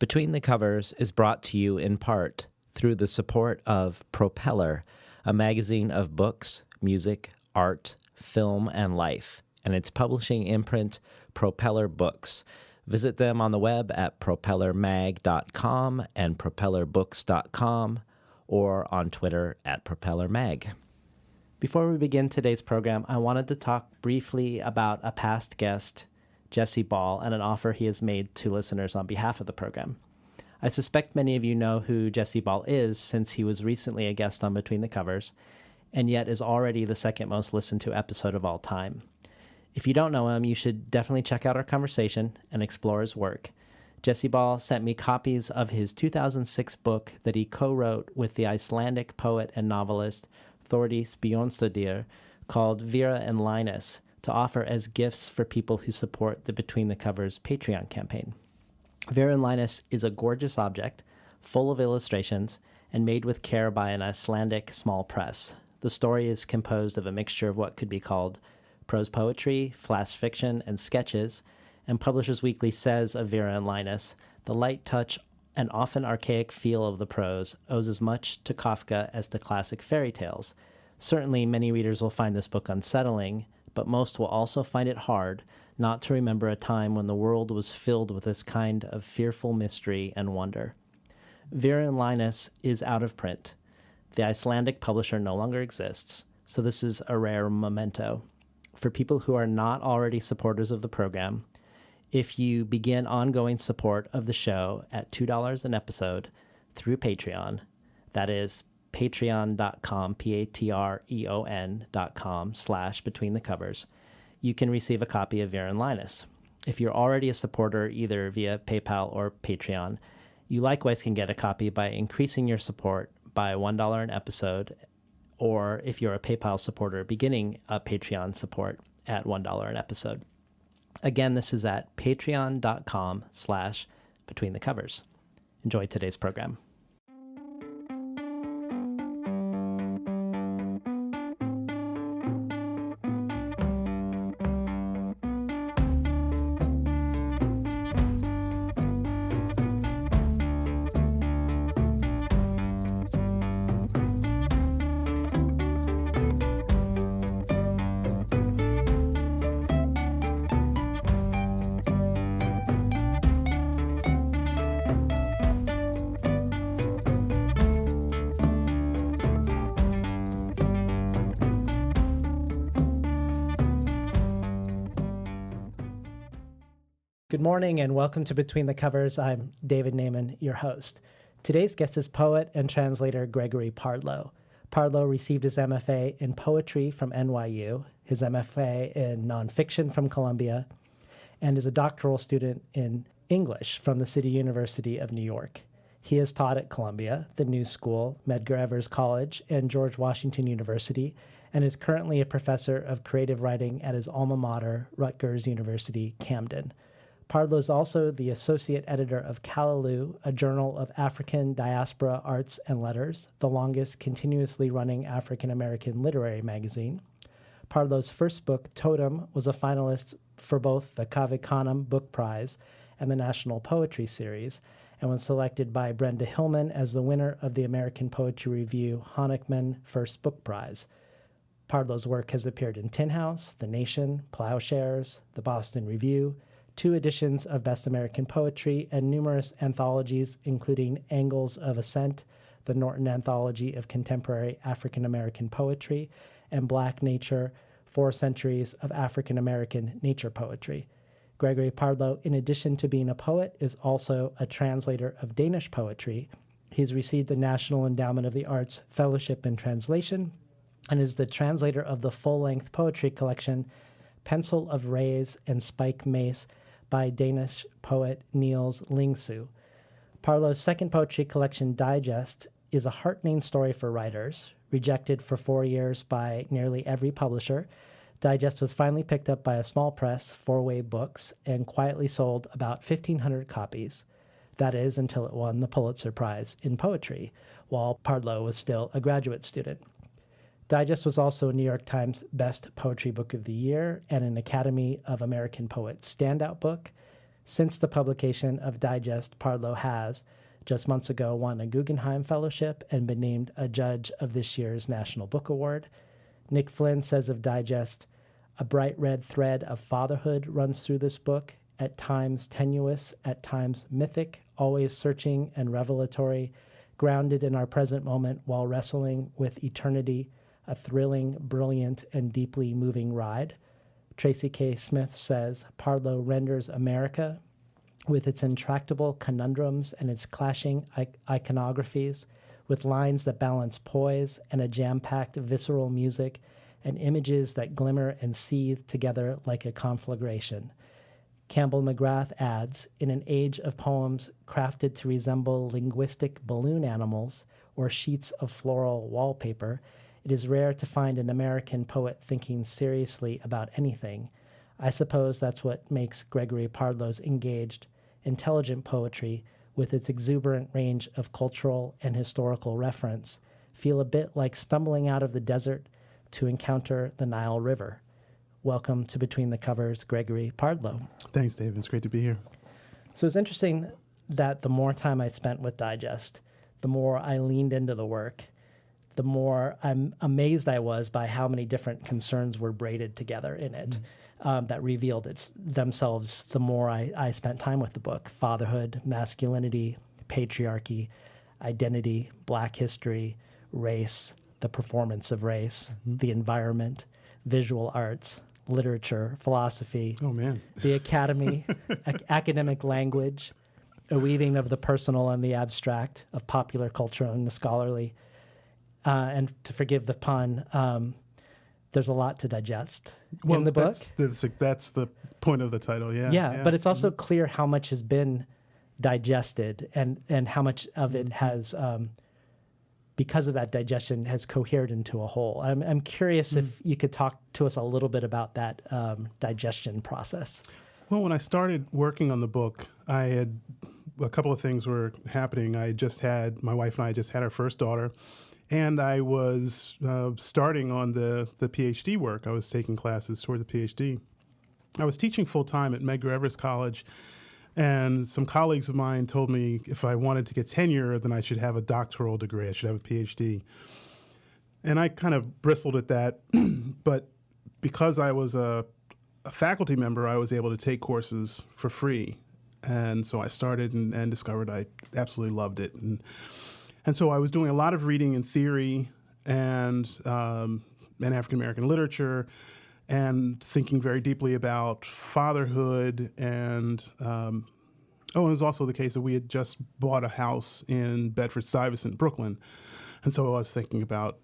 Between the Covers is brought to you in part through the support of Propeller, a magazine of books, music, art, film, and life, and its publishing imprint, Propeller Books. Visit them on the web at propellermag.com and propellerbooks.com or on Twitter at propellermag. Before we begin today's program, I wanted to talk briefly about a past guest, Jesse Ball, and an offer he has made to listeners on behalf of the program. I suspect many of you know who Jesse Ball is, since he was recently a guest on Between the Covers, and yet is already the second most listened to episode of all time. If you don't know him, you should definitely check out our conversation and explore his work. Jesse Ball sent me copies of his 2006 book that he co-wrote with the Icelandic poet and novelist Þórdís Björnsdóttir, called Vera and Linus, to offer as gifts for people who support the Between the Covers Patreon campaign. Vera and Linus is a gorgeous object, full of illustrations, and made with care by an Icelandic small press. The story is composed of a mixture of what could be called prose poetry, flash fiction, and sketches, and Publishers Weekly says of Vera and Linus, the light touch and often archaic feel of the prose owes as much to Kafka as to classic fairy tales. Certainly, many readers will find this book unsettling, but most will also find it hard not to remember a time when the world was filled with this kind of fearful mystery and wonder. Vera and Linus is out of print. The Icelandic publisher no longer exists, so this is a rare memento. For people who are not already supporters of the program, if you begin ongoing support of the show at $2 an episode through Patreon, that is patreon.com, patreon.com/betweenthecovers, you can receive a copy of Vera and Linus. If you're already a supporter either via PayPal or Patreon, you likewise can get a copy by increasing your support by $1 an episode, or if you're a PayPal supporter, beginning a Patreon support at $1 an episode. Again, this is at patreon.com/betweenthecovers. Enjoy today's program. Good morning and welcome to Between the Covers. I'm David Naiman, your host. Today's guest is poet and translator Gregory Pardlo. Pardlo received his MFA in poetry from NYU, his MFA in nonfiction from Columbia, and is a doctoral student in English from the City University of New York. He has taught at Columbia, the New School, Medgar Evers College, and George Washington University, and is currently a professor of creative writing at his alma mater, Rutgers University, Camden. Pardlo is also the associate editor of Callaloo, a journal of African diaspora arts and letters, the longest continuously running African-American literary magazine. Pardlo's first book, Totem, was a finalist for both the Kavikanam Book Prize and the National Poetry Series, and was selected by Brenda Hillman as the winner of the American Poetry Review Honickman First Book Prize. Pardlo's work has appeared in Tin House, The Nation, Plowshares, The Boston Review, 2 editions of Best American Poetry, and numerous anthologies, including Angles of Ascent, the Norton Anthology of Contemporary African American Poetry, and Black Nature, 4 Centuries of African American Nature Poetry. Gregory Pardlo, in addition to being a poet, is also a translator of Danish poetry. He's received the National Endowment of the Arts Fellowship in Translation, and is the translator of the full-length poetry collection Pencil of Rays and Spike Mace by Danish poet Niels Lyngsø. Pardlo's second poetry collection, Digest, is a heartening story for writers. Rejected for 4 years by nearly every publisher, Digest was finally picked up by a small press, Four-Way Books, and quietly sold about 1,500 copies. That is, until it won the Pulitzer Prize in Poetry, while Pardlo was still a graduate student. Digest was also a New York Times Best Poetry Book of the Year and an Academy of American Poets standout book. Since the publication of Digest, Pardlo has, just months ago, won a Guggenheim Fellowship and been named a judge of this year's National Book Award. Nick Flynn says of Digest, a bright red thread of fatherhood runs through this book, at times tenuous, at times mythic, always searching and revelatory, grounded in our present moment while wrestling with eternity, a thrilling, brilliant, and deeply moving ride. Tracy K. Smith says, Pardlo renders America, with its intractable conundrums and its clashing iconographies, with lines that balance poise and a jam-packed visceral music, and images that glimmer and seethe together like a conflagration. Campbell McGrath adds, in an age of poems crafted to resemble linguistic balloon animals or sheets of floral wallpaper, it is rare to find an American poet thinking seriously about anything. I suppose that's what makes Gregory Pardlo's engaged, intelligent poetry, with its exuberant range of cultural and historical reference, feel a bit like stumbling out of the desert to encounter the Nile River. Welcome to Between the Covers, Gregory Pardlo. Thanks, David. It's great to be here. So it's interesting that the more time I spent with Digest, the more I leaned into the work, the more I'm amazed I was by how many different concerns were braided together in it that revealed themselves the more I spent time with the book. Fatherhood, masculinity, patriarchy, identity, Black history, race, the performance of race, the environment, visual arts, literature, philosophy, the academy, academic language, a weaving of the personal and the abstract, of popular culture and the scholarly. And to forgive the pun, there's a lot to digest in the book. That's the point of the title, yeah. But it's also clear how much has been digested and how much of it has, because of that digestion, has cohered into a whole. I'm curious if you could talk to us a little bit about that digestion process. Well, when I started working on the book, I had a couple of things were happening. My wife and I just had our first daughter. And I was starting on the PhD work. I was taking classes toward the PhD. I was teaching full-time at Medgar Evers College, and some colleagues of mine told me if I wanted to get tenure, then I should have a doctoral degree. I should have a PhD. And I kind of bristled at that, but because I was a faculty member, I was able to take courses for free. And so I started and discovered I absolutely loved it. And so I was doing a lot of reading in theory and African-American literature and thinking very deeply about fatherhood. And it was also the case that we had just bought a house in Bedford-Stuyvesant, Brooklyn. And so I was thinking about,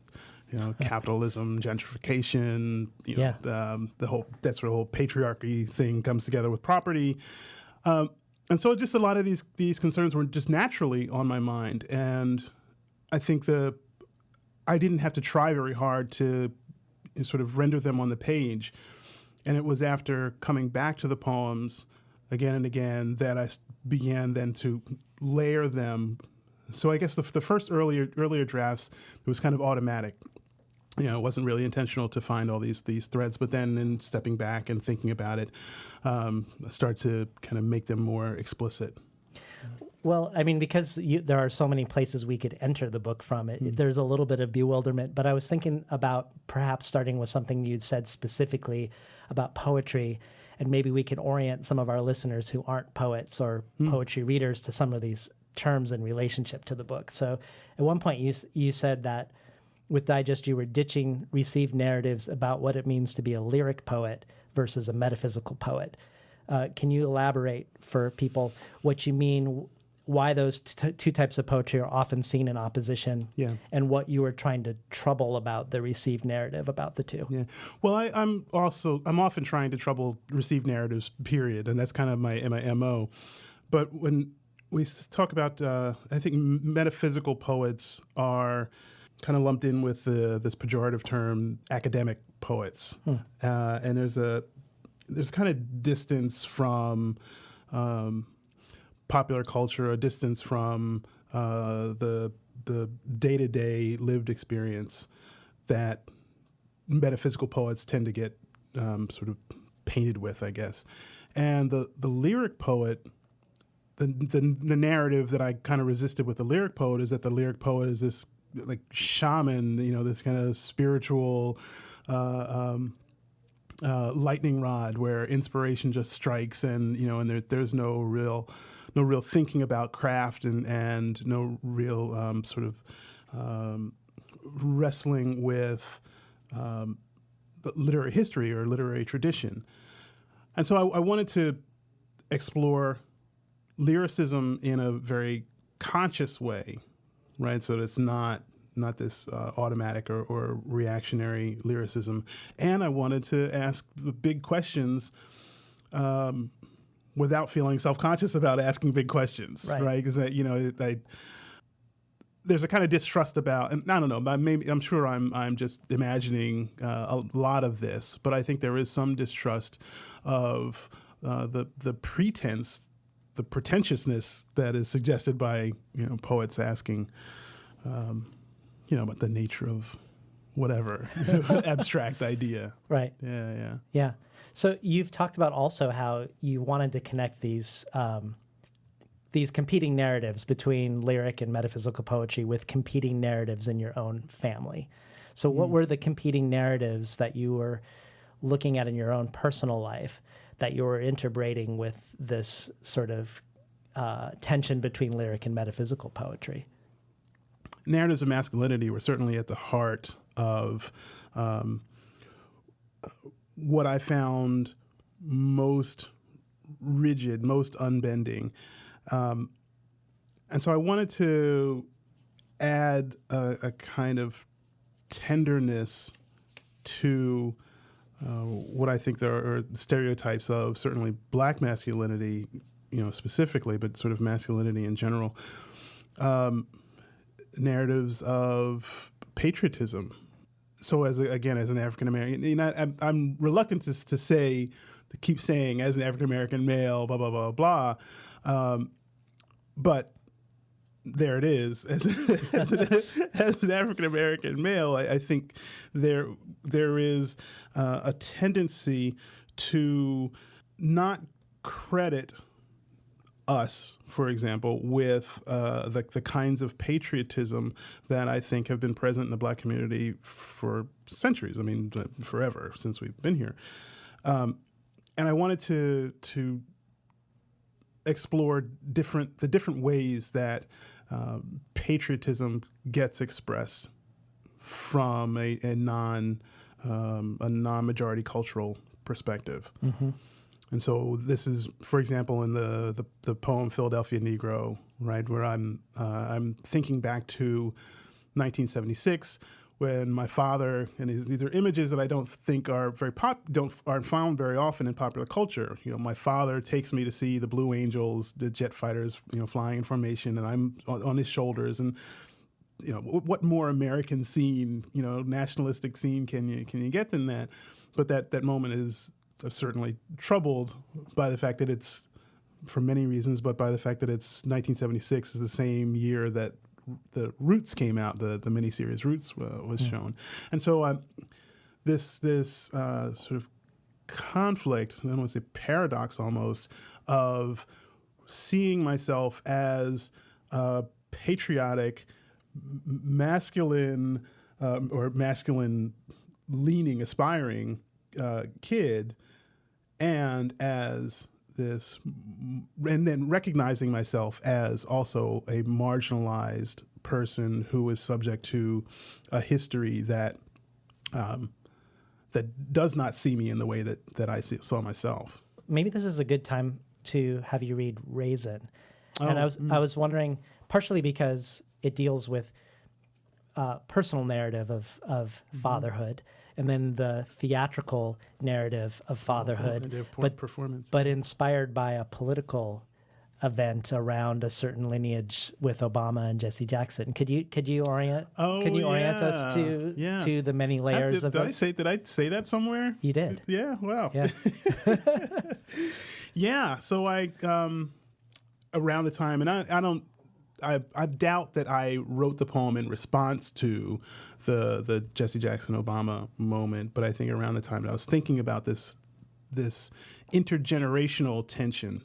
capitalism, gentrification, the whole patriarchy thing comes together with property. And so just a lot of these concerns were just naturally on my mind. And I think I didn't have to try very hard to sort of render them on the page. And it was after coming back to the poems again and again that I began then to layer them. So I guess the first earlier drafts, it was kind of automatic. It wasn't really intentional to find all these threads, but then in stepping back and thinking about it, I start to kind of make them more explicit. Well, I mean, because there are so many places we could enter the book from, there's a little bit of bewilderment. But I was thinking about perhaps starting with something you'd said specifically about poetry, and maybe we can orient some of our listeners who aren't poets or poetry readers to some of these terms in relationship to the book. So at one point you said that with Digest you were ditching received narratives about what it means to be a lyric poet versus a metaphysical poet. Can you elaborate for people what you mean, why those two types of poetry are often seen in opposition, and what you were trying to trouble about the received narrative about the two? Yeah. Well, I'm often trying to trouble received narratives, period, and that's kind of my MO. But when we talk about, I think metaphysical poets are kind of lumped in with this pejorative term, academic poets, and there's kind of distance from popular culture, a distance from the day-to-day lived experience that metaphysical poets tend to get sort of painted with, I guess. And the lyric poet, the narrative that I kind of resisted with the lyric poet is that the lyric poet is this like shaman, this kind of spiritual lightning rod where inspiration just strikes, and there's no real thinking about craft, and no real sort of wrestling with literary history or literary tradition. And so I wanted to explore lyricism in a very conscious way, right? So it's not this automatic or reactionary lyricism. And I wanted to ask the big questions without feeling self-conscious about asking big questions, right? Because there's a kind of distrust about, and I don't know, maybe I'm sure I'm just imagining a lot of this, but I think there is some distrust of the pretense, the pretentiousness that is suggested by poets asking, about the nature of whatever abstract idea. Right. Yeah. So you've talked about also how you wanted to connect these competing narratives between lyric and metaphysical poetry with competing narratives in your own family. So what were the competing narratives that you were looking at in your own personal life that you were interbreeding with this sort of tension between lyric and metaphysical poetry? Narratives of masculinity were certainly at the heart of what I found most rigid, most unbending. And so I wanted to add a kind of tenderness to what I think there are stereotypes of certainly black masculinity, specifically, but sort of masculinity in general. Narratives of patriotism. So as an African American, I'm reluctant to keep saying as an African American male, blah blah blah blah, but there it is. As an African American male, I think there is a tendency to not credit us, for example, with the kinds of patriotism that I think have been present in the black community for centuries. I mean, forever since we've been here. And I wanted to explore the different ways that patriotism gets expressed from a non-majority cultural perspective. Mm-hmm. And so this is, for example, in the poem Philadelphia Negro, right, where I'm thinking back to 1976 when my father, and these are images that I don't think are aren't found very often in popular culture. My father takes me to see the Blue Angels, the jet fighters, flying in formation, and I'm on his shoulders. And what more American scene, nationalistic scene can you get than that? But that moment is certainly troubled by the fact that it's, for many reasons, but by the fact that it's 1976 is the same year that the Roots came out, the miniseries Roots was shown. And so this sort of conflict, I don't want to say paradox almost, of seeing myself as a patriotic, masculine, or masculine-leaning, aspiring kid, and as this, and then recognizing myself as also a marginalized person who is subject to a history that does not see me in the way that I saw myself. Maybe this is a good time to have you read Raisin. And I was wondering, partially because it deals with personal narrative of fatherhood, and then the theatrical narrative of fatherhood, but inspired by a political event around a certain lineage with Obama and Jesse Jackson. Could you orient us to the many layers of this? Did I say that somewhere? You did. Yeah. Wow. Yeah. Yeah. So I around the time, and I doubt that I wrote the poem in response to the Jesse Jackson Obama moment, but I think around the time that I was thinking about this this intergenerational tension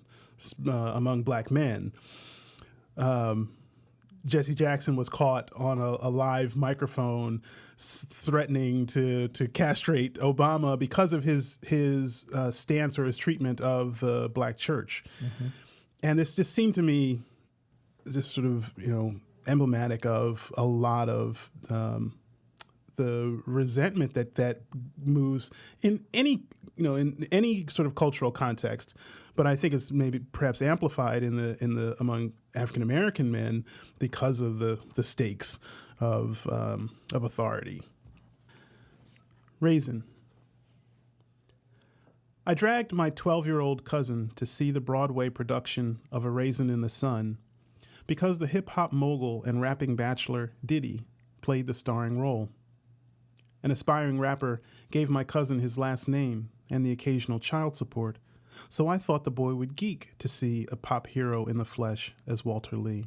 among black men. Jesse Jackson was caught on a live microphone threatening to castrate Obama because of his stance or his treatment of the black church. Mm-hmm. And this just seemed to me just sort of, emblematic of a lot of the resentment that moves in any sort of cultural context, but I think it's maybe perhaps amplified in the among African American men because of the stakes of authority. Raisin. I dragged my 12-year-old cousin to see the Broadway production of A Raisin in the Sun because the hip-hop mogul and rapping bachelor Diddy played the starring role. An aspiring rapper gave my cousin his last name and the occasional child support, so I thought the boy would geek to see a pop hero in the flesh as Walter Lee.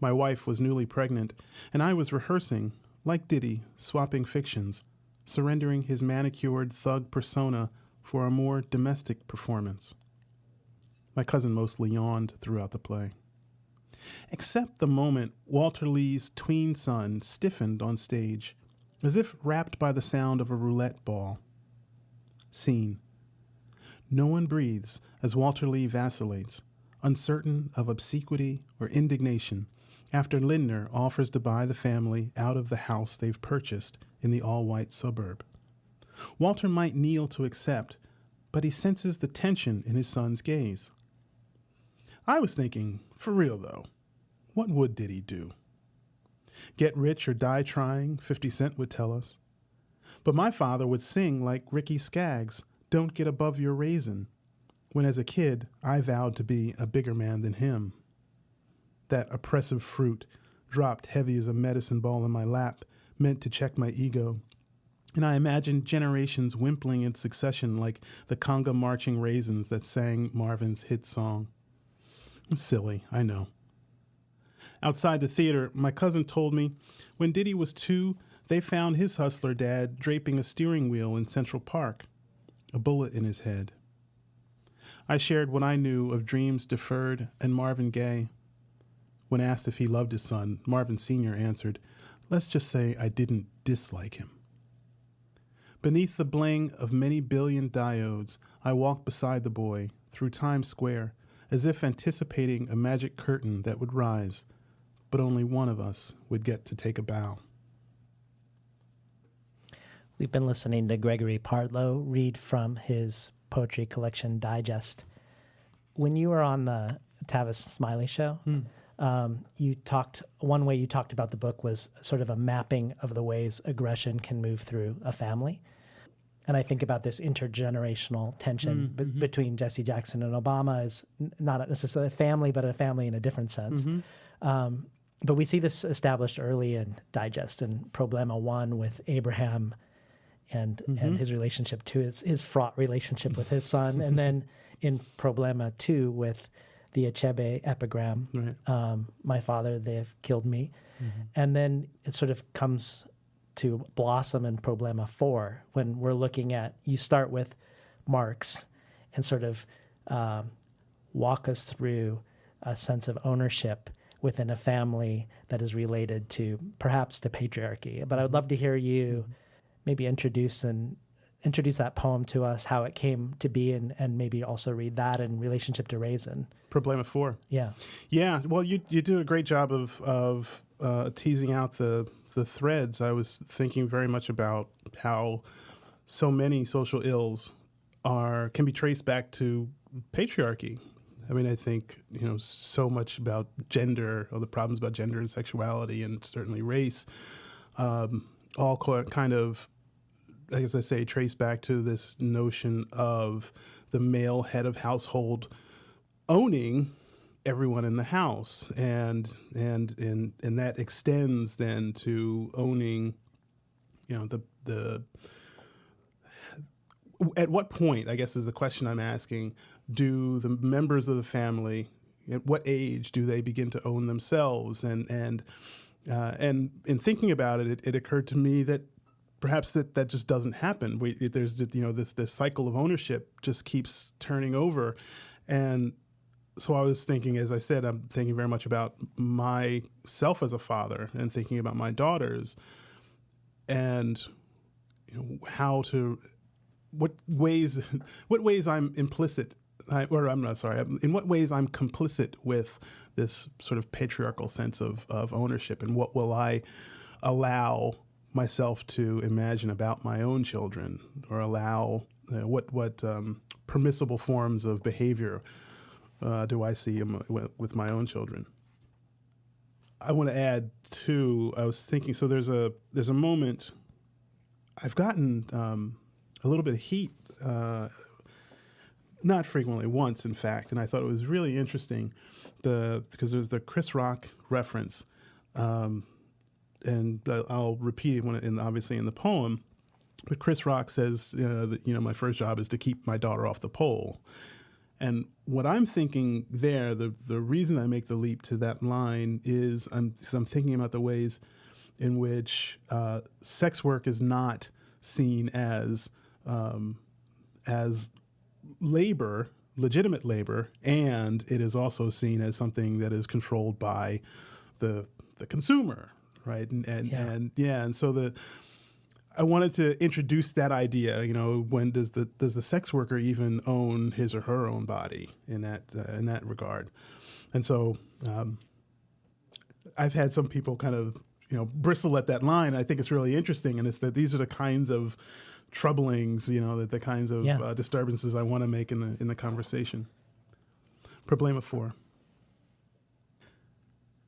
My wife was newly pregnant, and I was rehearsing, like Diddy, swapping fictions, surrendering his manicured thug persona for a more domestic performance. My cousin mostly yawned throughout the play. Except the moment Walter Lee's tween son stiffened on stage, as if wrapped by the sound of a roulette ball. Scene. No one breathes as Walter Lee vacillates, uncertain of obsequity or indignation, after Lindner offers to buy the family out of the house they've purchased in the all-white suburb. Walter might kneel to accept, but he senses the tension in his son's gaze. I was thinking, for real though, what would Diddy do? Get rich or die trying, 50 Cent would tell us. But my father would sing like Ricky Skaggs, "Don't Get Above Your Raisin," when as a kid I vowed to be a bigger man than him. That oppressive fruit, dropped heavy as a medicine ball in my lap, meant to check my ego. And I imagined generations wimpling in succession like the conga marching raisins that sang Marvin's hit song. It's silly, I know. Outside the theater, my cousin told me when Diddy was 2, they found his hustler dad draping a steering wheel in Central Park, a bullet in his head. I shared what I knew of dreams deferred and Marvin Gaye. When asked if he loved his son, Marvin Sr. answered, "Let's just say I didn't dislike him." Beneath the bling of many billion diodes, I walked beside the boy through Times Square, as if anticipating a magic curtain that would rise, but only one of us would get to take a bow. We've been listening to Gregory Pardlo read from his poetry collection Digest. When you were on the Tavis Smiley show, one way you talked about the book was sort of a mapping of the ways aggression can move through a family. And I think about this intergenerational tension between Jesse Jackson and Obama as not necessarily a family, but a family in a different sense. But we see this established early in Digest and Problema 1 with Abraham and his relationship to his fraught relationship with his son. And then in Problema 2 with the Achebe epigram, right. My father, they have killed me. And then it sort of comes to blossom in Problema 4 when we're looking at, you start with Marx and sort of walk us through a sense of ownership within a family that is related to perhaps to patriarchy. But I would love to hear you maybe introduce that poem to us, how it came to be, and maybe also read that in relationship to Raisin. Problema 4. Yeah. Yeah. Well, you do a great job of teasing out the threads. I was thinking very much about how so many social ills can be traced back to patriarchy. I mean, I think, so much about gender, or the problems about gender and sexuality, and certainly race, all kind of, as I say, trace back to this notion of the male head of household owning everyone in the house, and that extends then to owning, the at what point, I guess is the question I'm asking, do the members of the family, at what age do they begin to own themselves? And in thinking about it, it occurred to me that perhaps that just doesn't happen. There's this cycle of ownership just keeps turning over, and so I was thinking, as I said, I'm thinking very much about myself as a father and thinking about my daughters, and what ways I'm implicit, in what ways I'm complicit with this sort of patriarchal sense of ownership, and what will I allow myself to imagine about my own children, or allow what permissible forms of behavior do I see with my own children. I want to add too, I was thinking, so there's a moment I've gotten a little bit of heat, not frequently, once in fact, and I thought it was really interesting because there's the Chris Rock reference, and I'll repeat it obviously in the poem. But Chris Rock says, that, my first job is to keep my daughter off the pole. And what I'm thinking there, the reason I make the leap to that line is because I'm thinking about the ways in which sex work is not seen as labor, legitimate labor, and it is also seen as something that is controlled by the consumer, right? And so I wanted to introduce that idea. When does the sex worker even own his or her own body in that regard? And so I've had some people kind of bristle at that line. I think it's really interesting, and it's that these are the kinds of troublings, the kinds of disturbances I want to make in the conversation. Problema 4.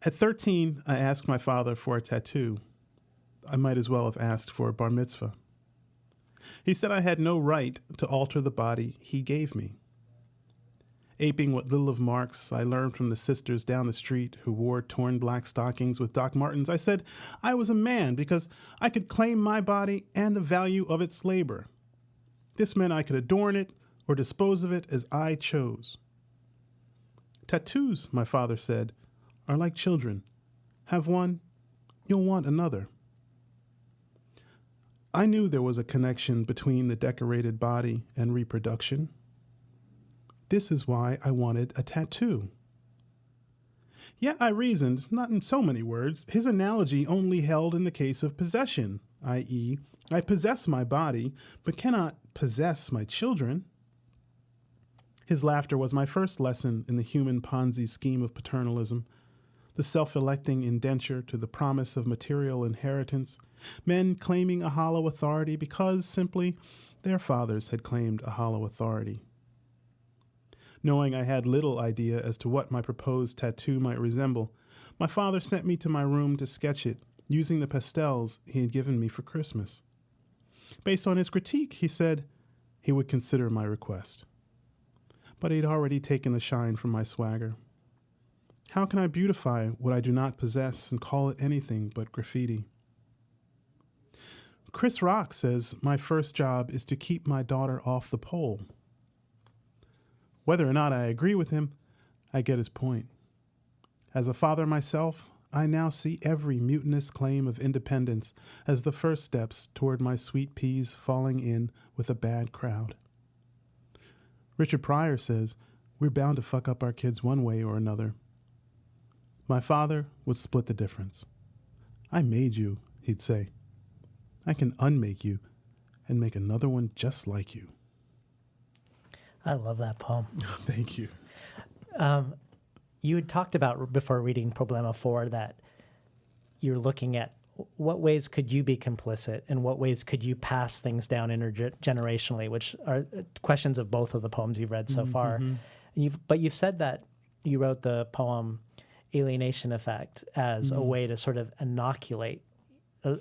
At 13, I asked my father for a tattoo. I might as well have asked for a bar mitzvah. He said I had no right to alter the body he gave me. Aping what little of Marx I learned from the sisters down the street who wore torn black stockings with Doc Martens, I said I was a man because I could claim my body and the value of its labor. This meant I could adorn it or dispose of it as I chose. Tattoos, my father said, are like children. Have one, you'll want another. I knew there was a connection between the decorated body and reproduction. This is why I wanted a tattoo. Yet I reasoned, not in so many words, his analogy only held in the case of possession, i.e., I possess my body, but cannot possess my children. His laughter was my first lesson in the human Ponzi scheme of paternalism, the self-electing indenture to the promise of material inheritance, men claiming a hollow authority because, simply, their fathers had claimed a hollow authority. Knowing I had little idea as to what my proposed tattoo might resemble, my father sent me to my room to sketch it, using the pastels he had given me for Christmas. Based on his critique, he said he would consider my request. But he'd already taken the shine from my swagger. How can I beautify what I do not possess and call it anything but graffiti? Chris Rock says my first job is to keep my daughter off the pole. Whether or not I agree with him, I get his point. As a father myself, I now see every mutinous claim of independence as the first steps toward my sweet peas falling in with a bad crowd. Richard Pryor says we're bound to fuck up our kids one way or another. My father would split the difference. I made you, he'd say. I can unmake you and make another one just like you. I love that poem. Thank you. You had talked about, before reading Problema 4, that you're looking at what ways could you be complicit and what ways could you pass things down intergenerationally, which are questions of both of the poems you've read so far. But you've said that you wrote the poem Alienation Effect as a way to sort of inoculate,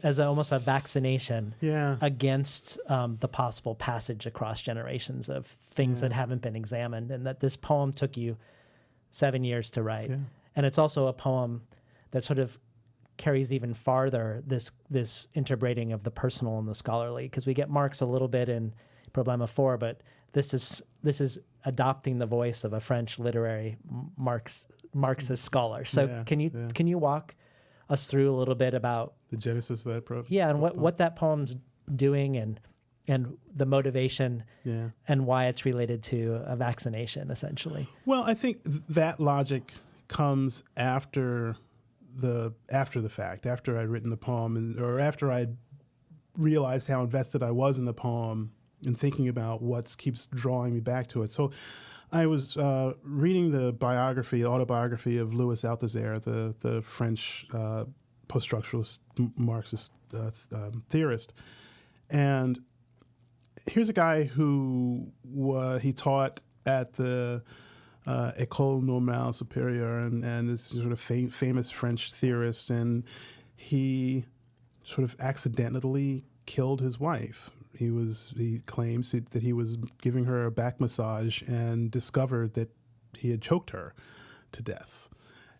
as almost a vaccination against the possible passage across generations of things that haven't been examined, and that this poem took you 7 years to write. And it's also a poem that sort of carries even farther this interbreeding of the personal and the scholarly, because we get Marx a little bit in Problema 4, but this is adopting the voice of a French literary Marxist scholar. So can you walk us through a little bit about the genesis of that and what that poem's doing and the motivation Yeah. and why it's related to a vaccination, essentially. Well, I think that logic comes after the fact, after I'd written the poem, or after I'd realized how invested I was in the poem and thinking about what keeps drawing me back to it. So I was reading the autobiography of Louis Althusser, the French post-structuralist Marxist theorist. And here's a guy who he taught at the École Normale Supérieure and is sort of famous French theorist, and he sort of accidentally killed his wife. He claims that he was giving her a back massage and discovered that he had choked her to death.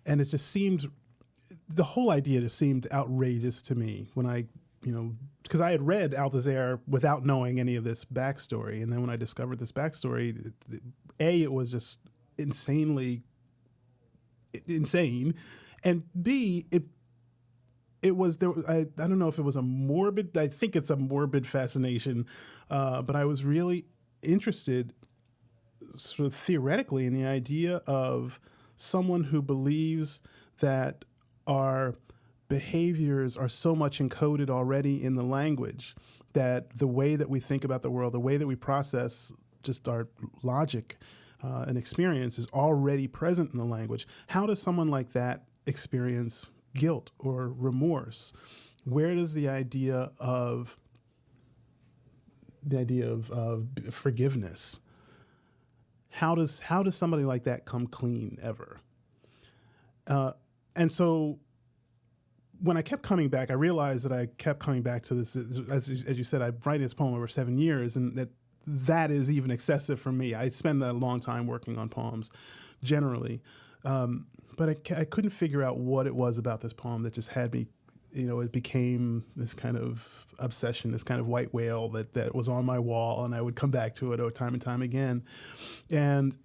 And it just seemed, the whole idea just seemed outrageous to me when because I had read Althusser without knowing any of this backstory. And then when I discovered this backstory, it was just insanely insane. And B, it was there. I don't know if it was a morbid. I think it's a morbid fascination, but I was really interested, sort of theoretically, in the idea of someone who believes that our behaviors are so much encoded already in the language that the way that we think about the world, the way that we process just our logic and experience is already present in the language. How does someone like that experience guilt or remorse? Where does the idea of forgiveness? How does somebody like that come clean ever? And so when I kept coming back, I realized that I kept coming back to this. As you said, I've written this poem over 7 years, and that is even excessive for me. I spend a long time working on poems, generally. But I couldn't figure out what it was about this poem that just had me, it became this kind of obsession, this kind of white whale that was on my wall, and I would come back to it time and time again. And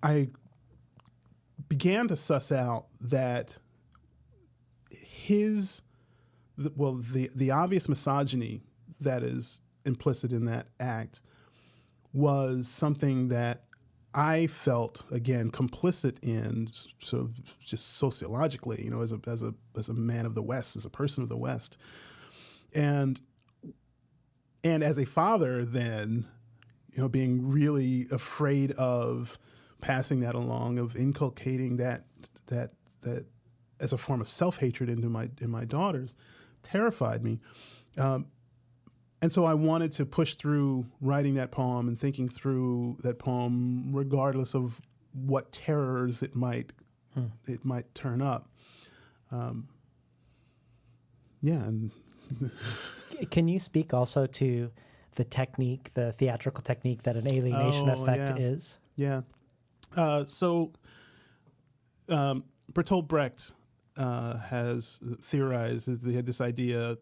I began to suss out that the obvious misogyny that is implicit in that act was something that I felt, again, complicit in, sort of just sociologically, as a man of the West, as a person of the West, and as a father, then, being really afraid of passing that along, of inculcating that as a form of self-hatred in my daughters, terrified me. And so I wanted to push through writing that poem and thinking through that poem, regardless of what terrors it might turn up. And Can you speak also to the technique, the theatrical technique that an alienation effect is? Yeah. So Bertolt Brecht has theorized, he had this idea.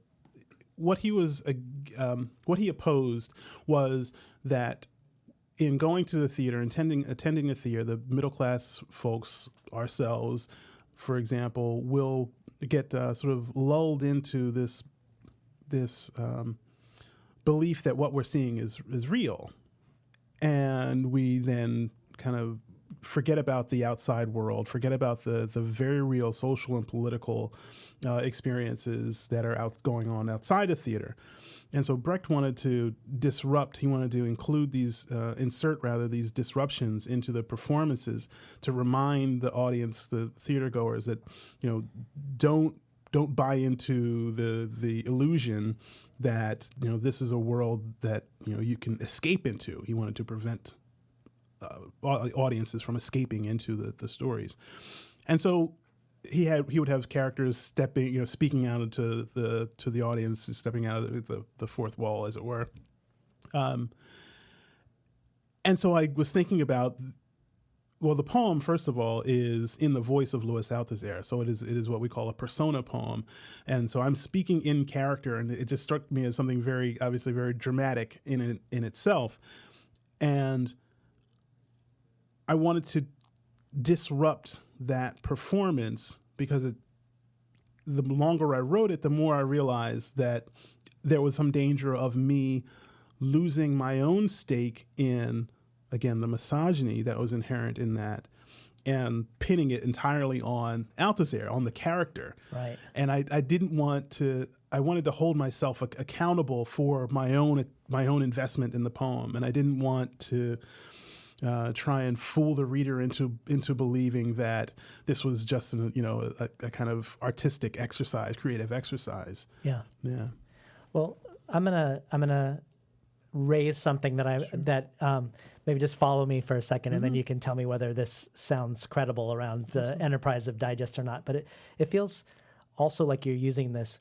What he opposed was that in going to the theater, attending the theater, the middle class folks, ourselves, for example, will get sort of lulled into this belief that what we're seeing is real, and we then kind of forget about the outside world, forget about the very real social and political experiences that are going on outside of theater. And so Brecht wanted to disrupt, he wanted to insert these disruptions into the performances to remind the audience, the theater goers, that, don't buy into the illusion that, this is a world that, you can escape into. He wanted to prevent audiences from escaping into the stories. And so he would have characters speaking out to the audience, stepping out of the fourth wall, as it were. And so I was thinking about, the poem, first of all, is in the voice of Louis Althusser. So it is what we call a persona poem. And so I'm speaking in character, and it just struck me as something obviously very dramatic in itself. And I wanted to disrupt that performance because the longer I wrote it, the more I realized that there was some danger of me losing my own stake in, again, the misogyny that was inherent in that, and pinning it entirely on Althusser, on the character. Right. And I didn't want to. I wanted to hold myself accountable for my own investment in the poem, and I didn't want to try and fool the reader into believing that this was just a kind of artistic exercise, creative exercise. Yeah. Yeah. Well, I'm gonna raise something that maybe just follow me for a second, and then you can tell me whether this sounds credible around the enterprise of digest or not. But it feels also like you're using this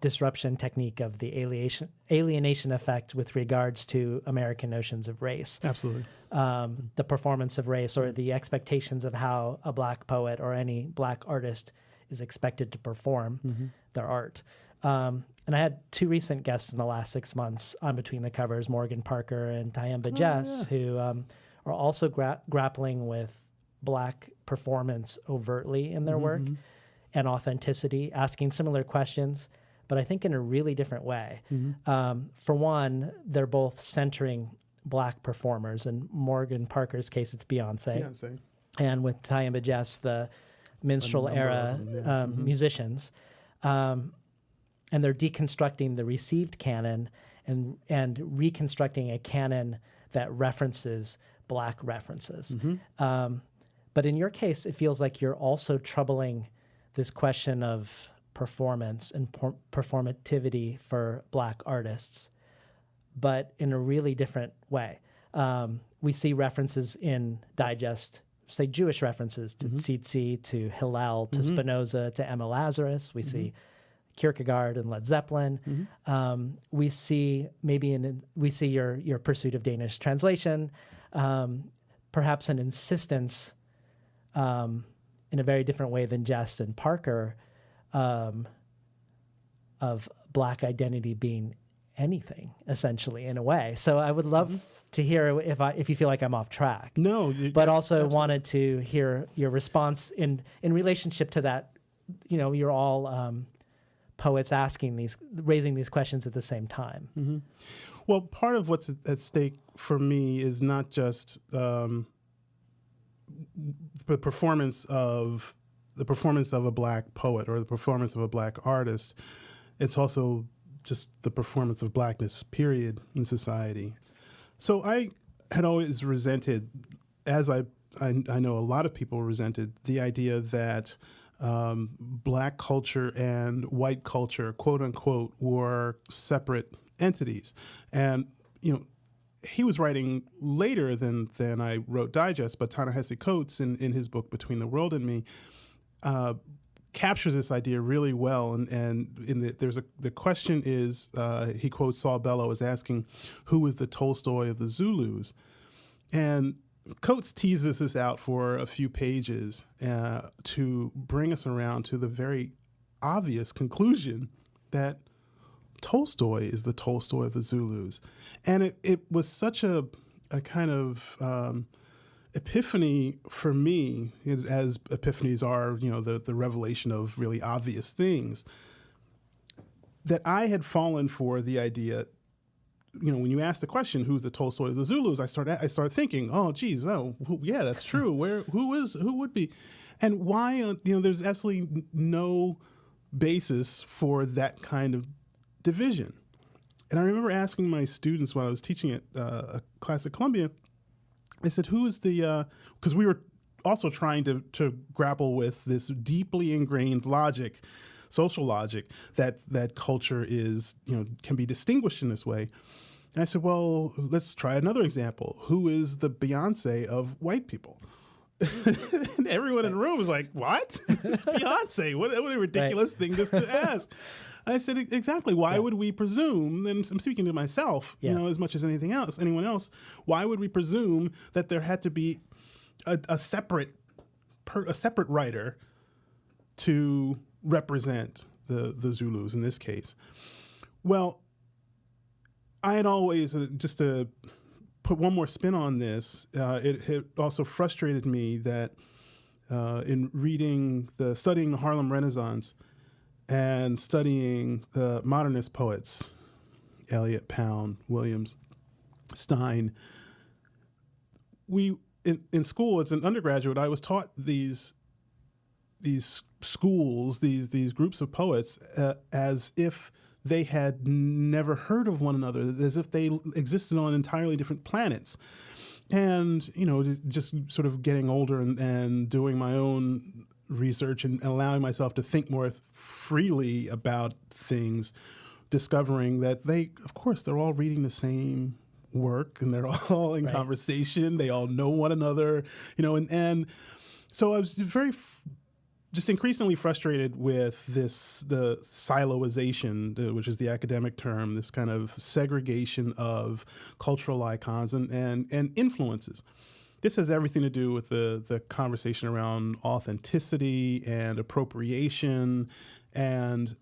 disruption technique of the alienation effect with regards to American notions of race. Absolutely. The performance of race, or the expectations of how a Black poet or any Black artist is expected to perform their art. And I had two recent guests in the last 6 months on Between the Covers, Morgan Parker and Tyemba Jess, who are also grappling with Black performance overtly in their work and authenticity, asking similar questions, but I think in a really different way. For one, they're both centering Black performers. In Morgan Parker's case, it's Beyonce. And with Tyemba Jess, the minstrel era musicians. And they're deconstructing the received canon and reconstructing a canon that references Black references. But in your case, it feels like you're also troubling this question of performance and performativity for Black artists, but in a really different way. We see references in digest, say Jewish references to Seethe, to Hillel, to Spinoza, to Emma Lazarus. We see Kierkegaard and Led Zeppelin. We see your pursuit of Danish translation, perhaps an insistence in a very different way than Jess and Parker of Black identity being anything, essentially, in a way. So I would love to hear if you feel like I'm off track. No, but also absolutely wanted to hear your response in relationship to that. You're all poets raising these questions at the same time. Well, part of what's at stake for me is not just the performance of a Black poet or the performance of a Black artist. It's also just the performance of Blackness, period, in society. So I had always resented, as I know a lot of people resented, the idea that Black culture and white culture, quote unquote, were separate entities. And, he was writing later than I wrote Digest, but Ta-Nehisi Coates in his book Between the World and Me captures this idea really well. And the question is, he quotes Saul Bellow as asking, who was the Tolstoy of the Zulus? And Coates teases this out for a few pages to bring us around to the very obvious conclusion that Tolstoy is the Tolstoy of the Zulus. And it was such a kind of epiphany for me, as epiphanies are, the revelation of really obvious things, that I had fallen for the idea. When you ask the question, who's the Tolstoy of the Zulus, I start thinking, oh, geez, well, yeah, that's true. Who would be? And why, there's absolutely no basis for that kind of division. And I remember asking my students when I was teaching at a class at Columbia, I said, who is the, because we were also trying to grapple with this deeply ingrained logic, social logic, that culture is, can be distinguished in this way. And I said, well, let's try another example. Who is the Beyonce of white people? And everyone in the room was like, what? It's Beyonce. What a ridiculous thing to ask. I said, exactly. Why would we presume, and I'm speaking to myself, as much as anyone else, why would we presume that there had to be a separate writer to represent the Zulus in this case? Well, I had always, just to put one more spin on this, it also frustrated me that in studying the Harlem Renaissance and studying the modernist poets, Eliot, Pound, Williams, Stein, in school as an undergraduate, I was taught these schools, these groups of poets, as if they had never heard of one another, as if they existed on entirely different planets. And, just sort of getting older and doing my own research and allowing myself to think more freely about things, discovering that of course, they're all reading the same work and they're all in conversation. They all know one another, and so I was just increasingly frustrated with the siloization, which is the academic term, this kind of segregation of cultural icons and influences. This has everything to do with the conversation around authenticity and appropriation. And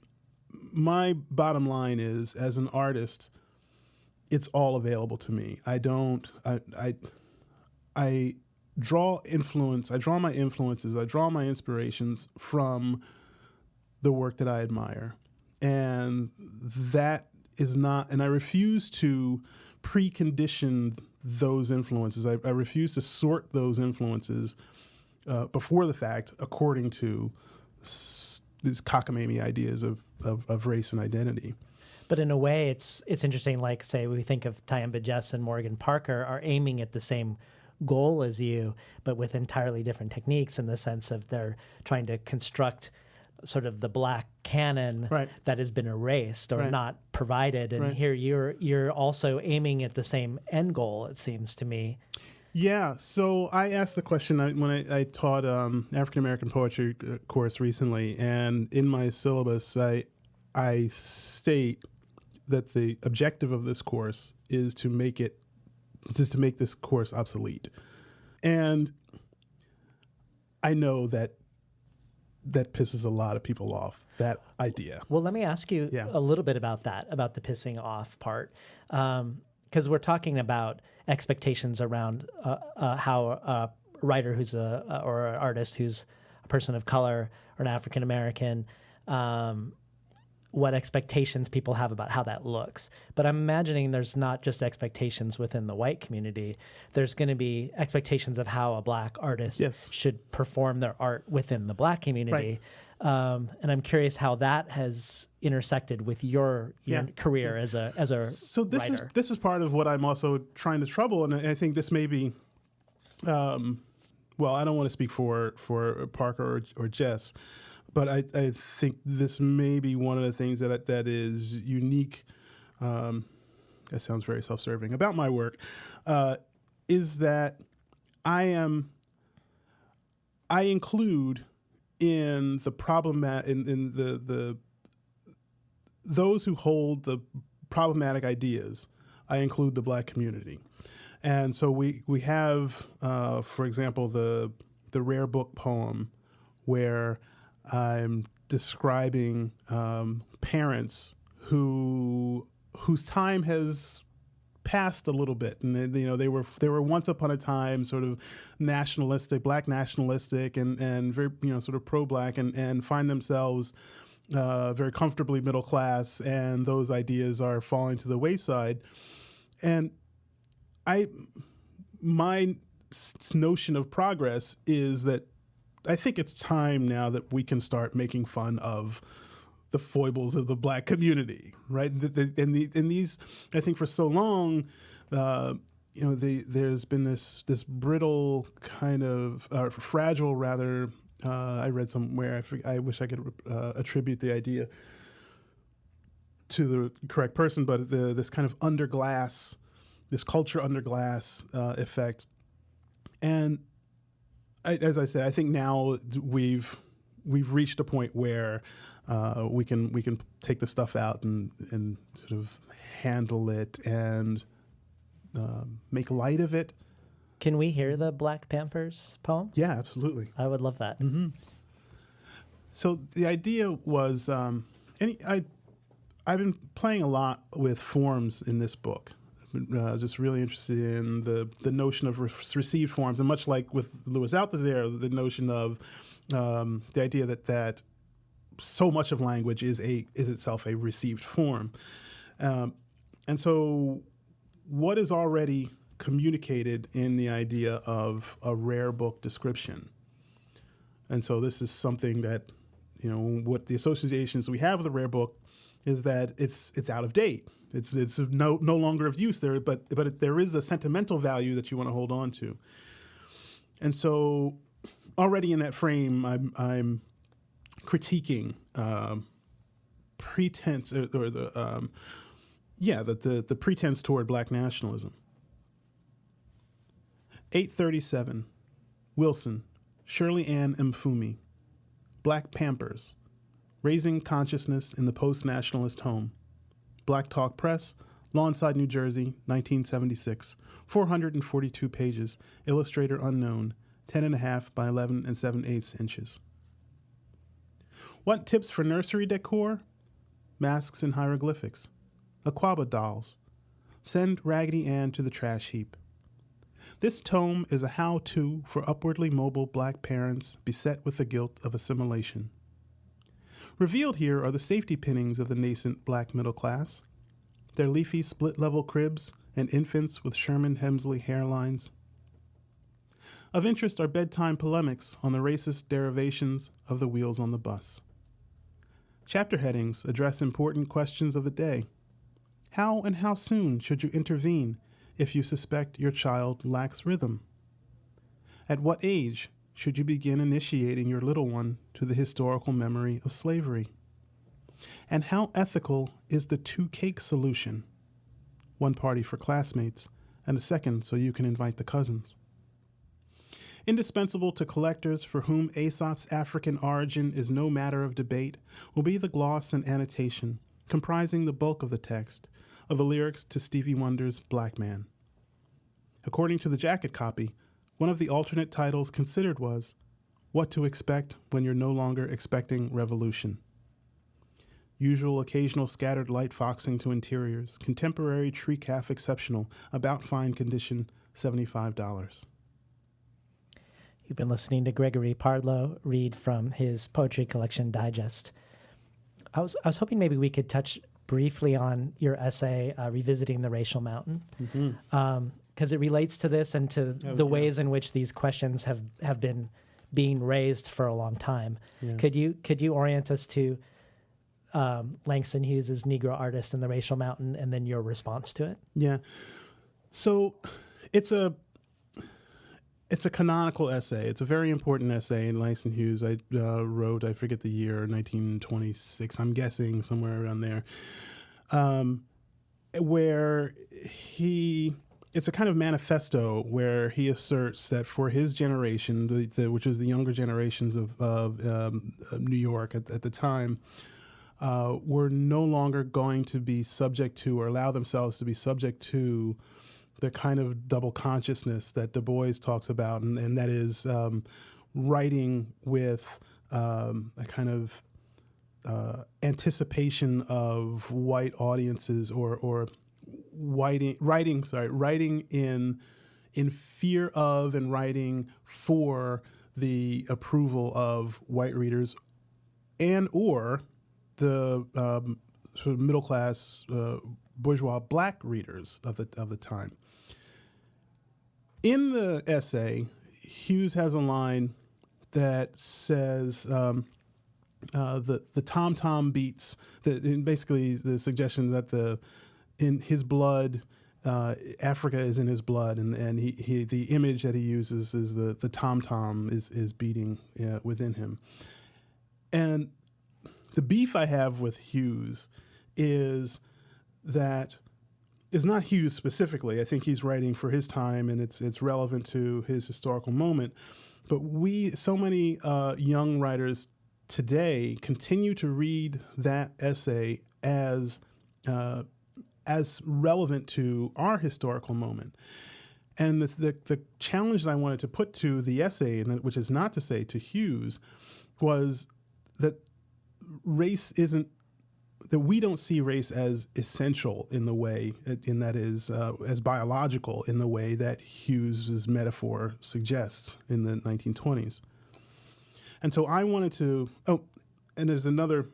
my bottom line is, as an artist, it's all available to me. I draw my influences, I draw my inspirations from the work that I admire. And that is not, and I refuse to precondition those influences. I refuse to sort those influences before the fact according to these cockamamie ideas of race and identity. But in a way, it's interesting, like, say, we think of Tyehimba Jess and Morgan Parker are aiming at the same goal as you, but with entirely different techniques, in the sense of they're trying to construct sort of the Black canon that has been erased or not provided. And here you're also aiming at the same end goal, it seems to me. Yeah, so I asked the question when I taught African-American poetry course recently, and in my syllabus I state that the objective of this course is to make this course obsolete. And I know that pisses a lot of people off, that idea. Well, let me ask you a little bit about that, about the pissing off part. Because we're talking about expectations around how a writer or an artist who's a person of color or an African American, what expectations people have about how that looks. But I'm imagining there's not just expectations within the white community. There's going to be expectations of how a Black artist should perform their art within the Black community. And I'm curious how that has intersected with your career as a writer. This is part of what I'm also trying to trouble, and I think this may be, well, I don't want to speak for Parker or Jess, but I think this may be one of the things that is unique. That sounds very self-serving about my work, is that I include in the in the those who hold the problematic ideas, I include the Black community. And so we have, for example, the Rare Book poem where I'm describing parents whose time has passed a little bit, and they were once upon a time sort of nationalistic, Black nationalistic, and very sort of pro-Black, and find themselves very comfortably middle class, and those ideas are falling to the wayside. And my notion of progress is that I think it's time now that we can start making fun of the foibles of the Black community, right? And these, I think, for so long, there's been this brittle kind of fragile, rather. I read somewhere. I wish I could attribute the idea to the correct person, but this kind of underglass, this culture underglass effect, and as I said, I think now we've reached a point where we can take the stuff out and sort of handle it and make light of it. Can we hear the Black Pampers poem? Yeah, absolutely. I would love that. Mm-hmm. So the idea was, I've been playing a lot with forms in this book. Just really interested in the notion of received forms, and much like with Louis Althusser, the notion of the idea that so much of language is itself a received form. And so what is already communicated in the idea of a rare book description? And so this is something that, what the associations we have with the rare book is that it's out of date. It's no longer of use there, but there is a sentimental value that you want to hold on to. And so already in that frame, I'm critiquing pretense or the pretense toward black nationalism. 837, Wilson, Shirley Ann Mfumi, Black Pampers, Raising Consciousness in the Post-Nationalist Home, Black Talk Press, Lawnside, New Jersey, 1976, 442 pages, illustrator unknown, 10.5 by 11 7/8 inches. What tips for nursery decor? Masks and hieroglyphics. Aquaba dolls. Send Raggedy Ann to the trash heap. This tome is a how-to for upwardly mobile black parents beset with the guilt of assimilation. Revealed here are the safety pinnings of the nascent black middle class, their leafy split-level cribs and infants with Sherman Hemsley hairlines. Of interest are bedtime polemics on the racist derivations of the wheels on the bus. Chapter headings address important questions of the day. How and how soon should you intervene if you suspect your child lacks rhythm? At what age should you begin initiating your little one to the historical memory of slavery? And how ethical is the two-cake solution? One party for classmates, and a second so you can invite the cousins. Indispensable to collectors for whom Aesop's African origin is no matter of debate will be the gloss and annotation, comprising the bulk of the text, of the lyrics to Stevie Wonder's Black Man. According to the jacket copy, one of the alternate titles considered was What to Expect When You're No Longer Expecting Revolution. Usual occasional scattered light foxing to interiors, contemporary tree calf exceptional, about fine condition, $75. You've been listening to Gregory Pardlo read from his poetry collection Digest. I was hoping maybe we could touch briefly on your essay, Revisiting the Racial Mountain, because it relates to this and to the ways in which these questions have been being raised for a long time. Yeah. Could you orient us to Langston Hughes's Negro Artist and the Racial Mountain, and then your response to it? Yeah. So it's a canonical essay. It's a very important essay in Langston Hughes. I wrote, I forget the year, 1926, I'm guessing, somewhere around there, where it's a kind of manifesto where he asserts that for his generation, which is the younger generations of New York at the time, were no longer going to be subject to or allow themselves to be subject to the kind of double consciousness that Du Bois talks about, and that is writing with a kind of anticipation of white audiences or writing in fear of and writing for the approval of white readers and or the sort of middle class bourgeois black readers of the time. In the essay, Hughes has a line that says the tom-tom beats, basically the suggestion that in his blood, Africa is in his blood, and he the image that he uses is the tom-tom is beating within him. And the beef I have with Hughes is that is not Hughes specifically. I think he's writing for his time, and it's relevant to his historical moment. But so many young writers today continue to read that essay as relevant to our historical moment. And the challenge that I wanted to put to the essay, which is not to say to Hughes, was that race isn't, that we don't see race as essential in the way, that is, as biological in the way that Hughes's metaphor suggests in the 1920s. And so I wanted to, there's another.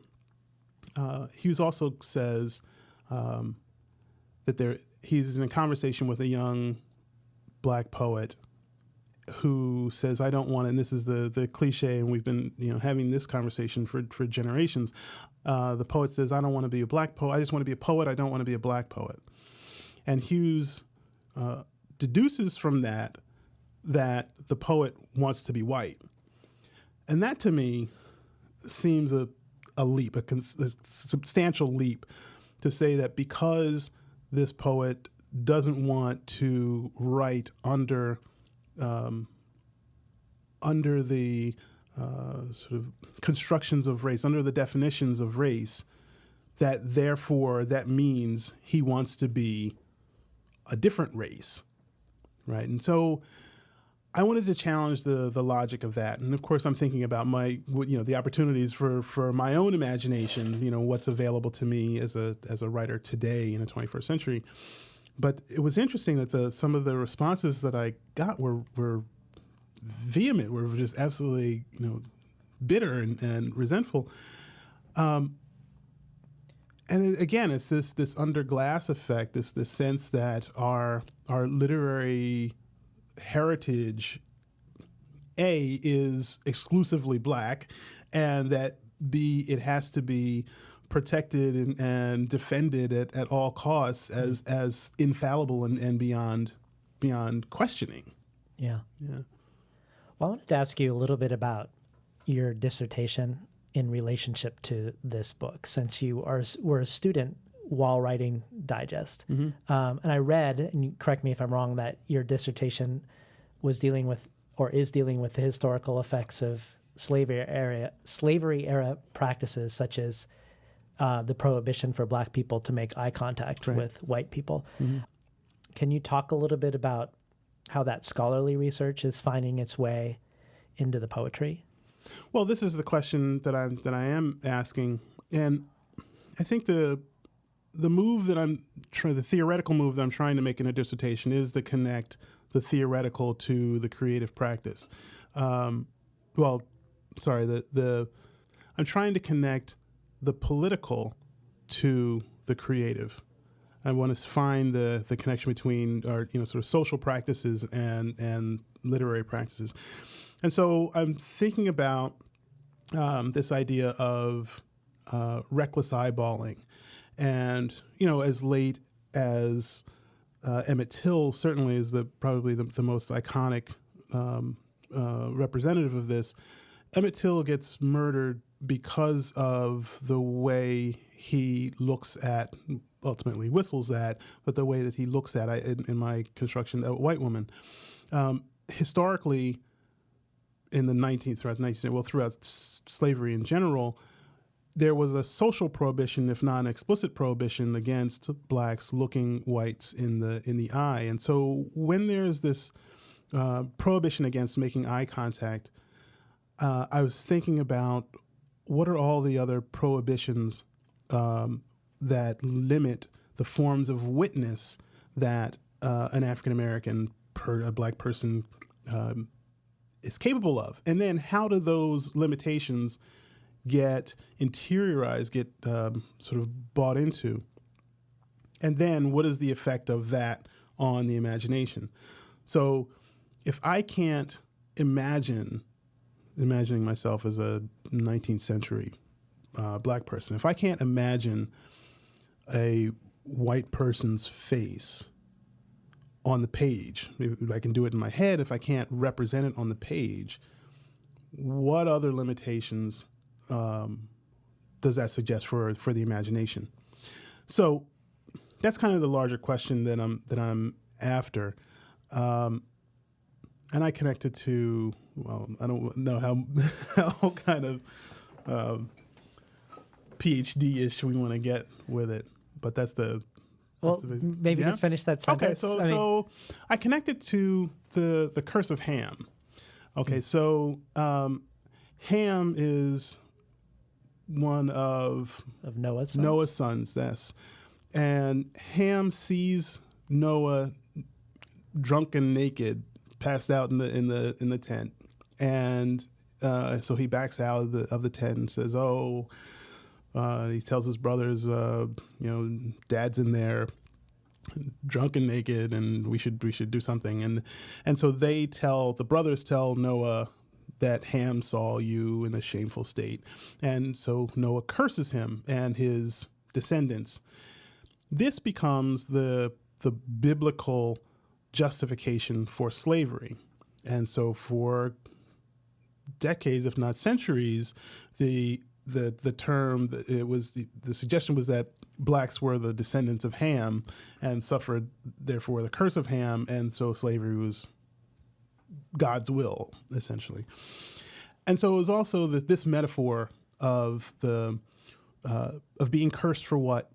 Hughes also says that he's in a conversation with a young black poet who says, "I don't want," and this is the cliche, and we've been having this conversation for generations. The poet says, "I don't want to be a black poet. I just want to be a poet. I don't want to be a black poet." And Hughes deduces from that the poet wants to be white, and that to me seems a leap, a substantial leap, to say that because this poet doesn't want to write under the sort of constructions of race, under the definitions of race, that therefore that means he wants to be a different race, right? And so I wanted to challenge the logic of that. And of course, I'm thinking about the opportunities for my own imagination, what's available to me as a writer today in the 21st century. But it was interesting that some of the responses that I got were vehement, were just absolutely, bitter and resentful. And again, it's this under glass effect, this sense that our literary heritage, A, is exclusively black, and that B, it has to be protected and defended at all costs as infallible and beyond questioning. Yeah. Yeah. Well, I wanted to ask you a little bit about your dissertation in relationship to this book, since you were a student while writing Digest. Mm-hmm. And I read, and you correct me if I'm wrong, that your dissertation was dealing with the historical effects of slavery era practices, such as the prohibition for black people to make eye contact with white people. Mm-hmm. Can you talk a little bit about how that scholarly research is finding its way into the poetry? Well, this is the question that I am asking, and I think the move that the theoretical move that I'm trying to make in a dissertation is to connect the theoretical to the creative practice. I'm trying to connect the political to the creative. I want to find the connection between our sort of social practices and literary practices. And so I'm thinking about this idea of reckless eyeballing. And, as late as Emmett Till certainly is probably the most iconic representative of this. Emmett Till gets murdered because of the way he looks at, ultimately whistles at, but the way that he looks at, in my construction, a white woman. Historically, in the 19th, throughout slavery in general, there was a social prohibition, if not an explicit prohibition, against blacks looking whites in the eye. And so when there's this prohibition against making eye contact, I was thinking about what are all the other prohibitions that limit the forms of witness that an African American, a black person, is capable of, and then how do those limitations get interiorized, get sort of bought into, and then what is the effect of that on the imagination? So if I can't imagining myself as a 19th century black person, if I can't imagine a white person's face on the page, if I can do it in my head, if I can't represent it on the page, what other limitations does that suggest for the imagination? So that's kind of the larger question that I'm after, and I connect it to, well, I don't know how kind of PhD-ish we want to get with it, but that's the. Well, maybe let's finish that sentence. Okay, so I connected to the Curse of Ham. Okay, so Ham is one of Noah's sons, yes. And Ham sees Noah drunk and naked, passed out in the tent, and So he backs out of the tent and says, "Oh," he tells his brothers, "Dad's in there, drunk and naked, and we should do something." And so the brothers tell Noah that Ham saw you in a shameful state, and so Noah curses him and his descendants. This becomes the biblical justification for slavery, and so for decades, if not centuries, the term, the suggestion was that blacks were the descendants of Ham and suffered therefore the curse of Ham, and so slavery was God's will, essentially. And so it was also this metaphor of being cursed for what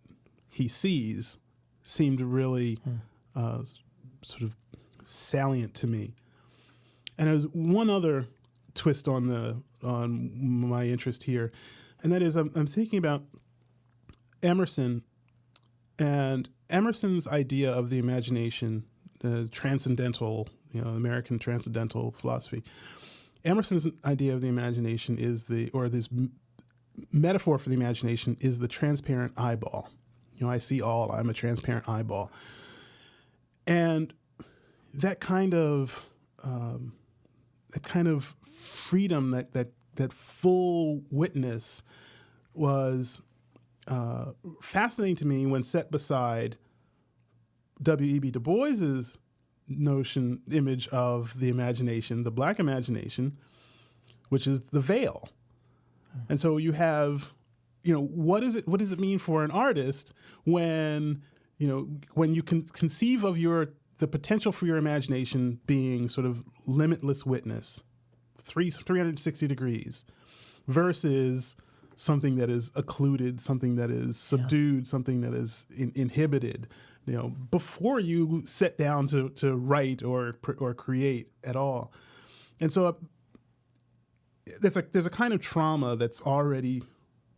he sees seemed really sort of salient to me. And there's one other twist on my interest here, and that is I'm thinking about Emerson and Emerson's idea of the imagination, transcendental, American transcendental philosophy. Emerson's idea of the imagination is this metaphor for the imagination is the transparent eyeball. I see all. I'm a transparent eyeball, and that kind of freedom, that full witness, was fascinating to me when set beside W.E.B. Du Bois's image of the imagination, the black imagination, which is the veil. And so you have, what does it mean for an artist when you can conceive of the potential for your imagination being sort of limitless witness, 360 degrees, versus something that is occluded, something that is subdued, something that is inhibited, before you sit down to write or create at all. And so there's a kind of trauma that's already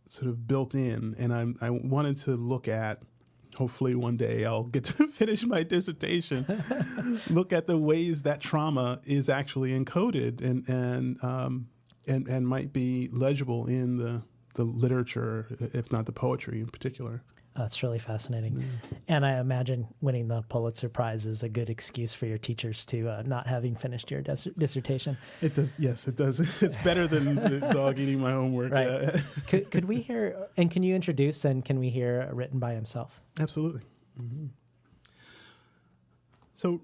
sort of built in, and I wanted to look at, hopefully one day I'll get to finish my dissertation, look at the ways that trauma is actually encoded and might be legible in the literature, if not the poetry in particular. That's really fascinating. And I imagine winning the Pulitzer Prize is a good excuse for your teachers to not having finished your dissertation. It does. Yes, it does. It's better than the dog eating my homework. Right. Could we hear, and can you introduce, and can we hear Written by Himself? Absolutely. Mm-hmm. So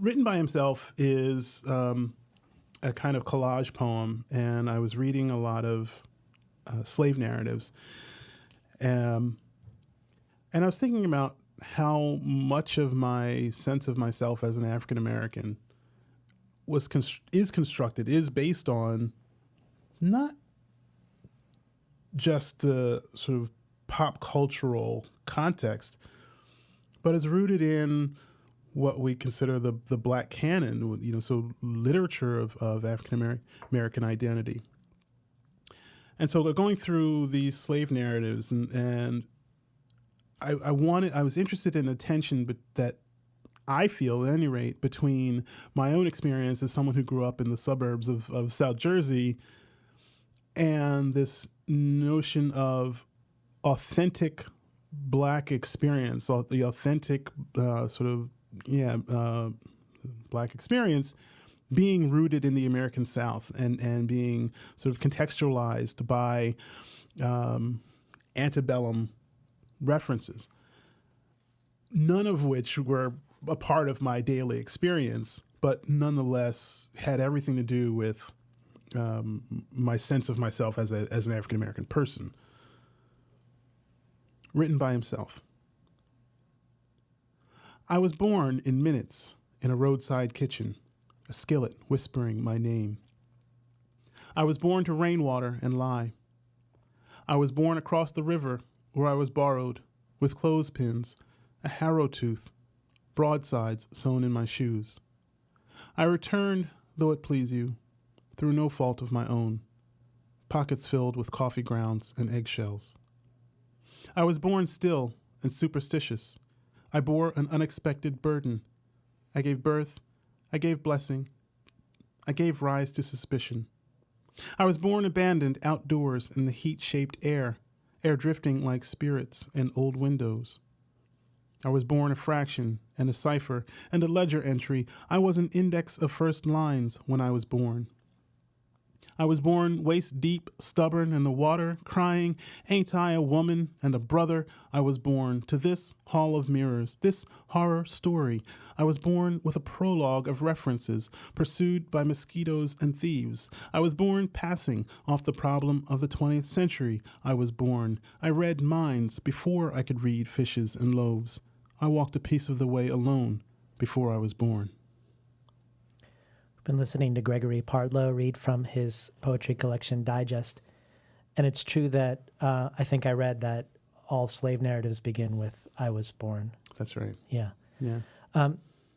Written by Himself is a kind of collage poem, and I was reading a lot of slave narratives. And I was thinking about how much of my sense of myself as an African American is based on not just the sort of pop cultural context, but is rooted in what we consider the Black canon, so literature of African American identity. And so going through these slave narratives, and I was interested in the tension that I feel, at any rate, between my own experience as someone who grew up in the suburbs of South Jersey and this notion of authentic Black experience, the authentic Black experience being rooted in the American South and being sort of contextualized by antebellum references, none of which were a part of my daily experience, but nonetheless had everything to do with my sense of myself as an African-American person. Written by Himself. I was born in minutes in a roadside kitchen, a skillet whispering my name. I was born to rainwater and lie. I was born across the river where I was borrowed, with clothespins, a harrow tooth, broadsides sewn in my shoes. I returned, though it please you, through no fault of my own, pockets filled with coffee grounds and eggshells. I was born still and superstitious. I bore an unexpected burden. I gave birth, I gave blessing, I gave rise to suspicion. I was born abandoned outdoors in the heat-shaped air drifting like spirits in old windows. I was born a fraction and a cipher and a ledger entry. I was an index of first lines when I was born. I was born waist deep, stubborn in the water, crying, ain't I a woman and a brother? I was born to this hall of mirrors, this horror story. I was born with a prologue of references, pursued by mosquitoes and thieves. I was born passing off the problem of the 20th century. I was born. I read minds before I could read fishes and loaves. I walked a piece of the way alone before I was born. Been listening to Gregory Pardlo read from his poetry collection Digest, and it's true that I think I read that all slave narratives begin with "I was born." That's right. Yeah. Yeah.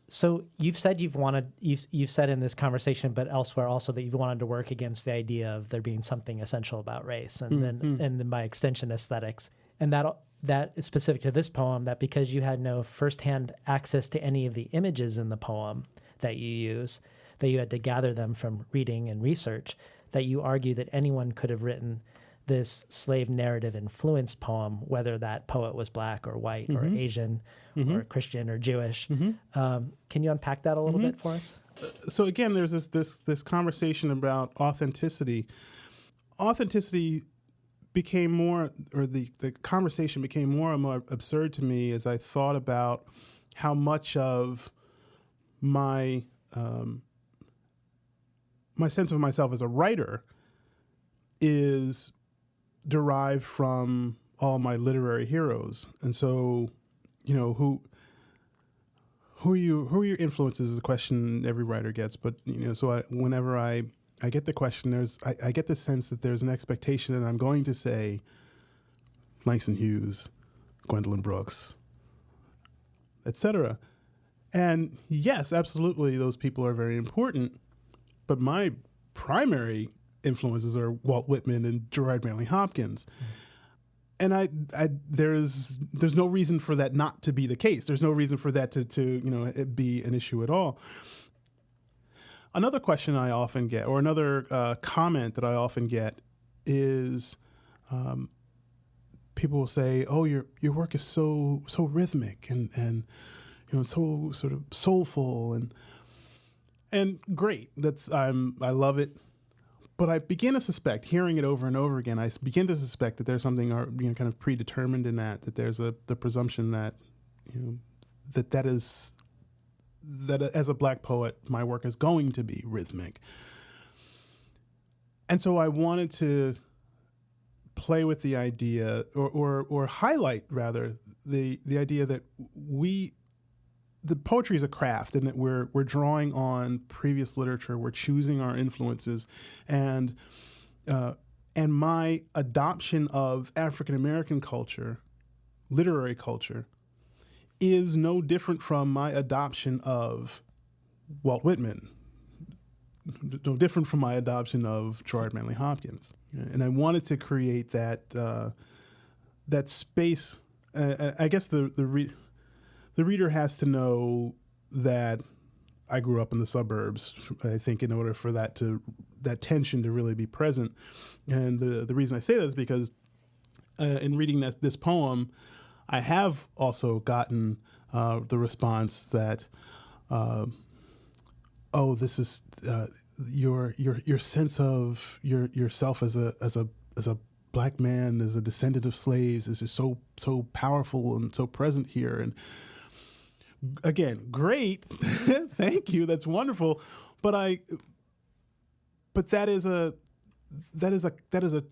So you've said you've said in this conversation, but elsewhere also, that you've wanted to work against the idea of there being something essential about race, and then by extension aesthetics, and that is specific to this poem. That because you had no firsthand access to any of the images in the poem that you use, that you had to gather them from reading and research, that you argue that anyone could have written this slave narrative influenced poem, whether that poet was black or white or Asian or Christian or Jewish. Can you unpack that a little bit for us? So again, there's this conversation about authenticity. Authenticity became more, or the conversation became more and more absurd to me as I thought about how much of my sense of myself as a writer is derived from all my literary heroes. And so, you know, who are your influences is a question every writer gets. But, you know, so whenever I get the question, I get the sense that there's an expectation that I'm going to say Langston Hughes, Gwendolyn Brooks, etc. And yes, absolutely, those people are very important. But my primary influences are Walt Whitman and Gerard Manley Hopkins. And there's no reason for that not to be the case. There's no reason for that to be an issue at all. Another question I often get, or another comment that I often get, is people will say, "Oh, your work is so rhythmic and so sort of soulful and great. I love it." But I begin to suspect, hearing it over and over again, I begin to suspect that there's something kind of predetermined in that there's the presumption that that as a black poet, my work is going to be rhythmic. And so I wanted to play with the idea, or highlight rather the idea that the poetry is a craft, and that we're drawing on previous literature, we're choosing our influences, and my adoption of African American culture, literary culture, is no different from my adoption of Walt Whitman, no different from my adoption of Gerard Manley Hopkins. And I wanted to create that space. I guess the reader has to know that I grew up in the suburbs, I think, in order for that tension to really be present. And the reason I say that is because in reading this poem, I have also gotten the response that, this is your sense of yourself as a black man, as a descendant of slaves, is just so powerful and so present here. And again, great, thank you, that's wonderful. But that is a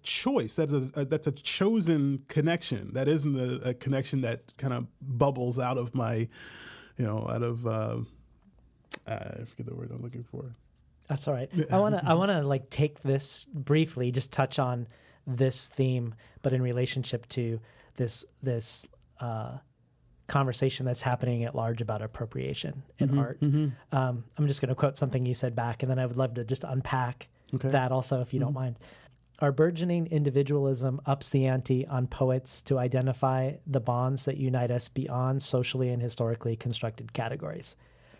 choice. That's a chosen connection. That isn't a connection that kind of bubbles out of my, I forget the word I'm looking for. That's all right. I wanna take this briefly, just touch on this theme, but in relationship to this conversation that's happening at large about appropriation in art. I'm just going to quote something you said back, and then I would love to just unpack that also, if you don't mind. Our burgeoning individualism ups the ante on poets to identify the bonds that unite us beyond socially and historically constructed categories.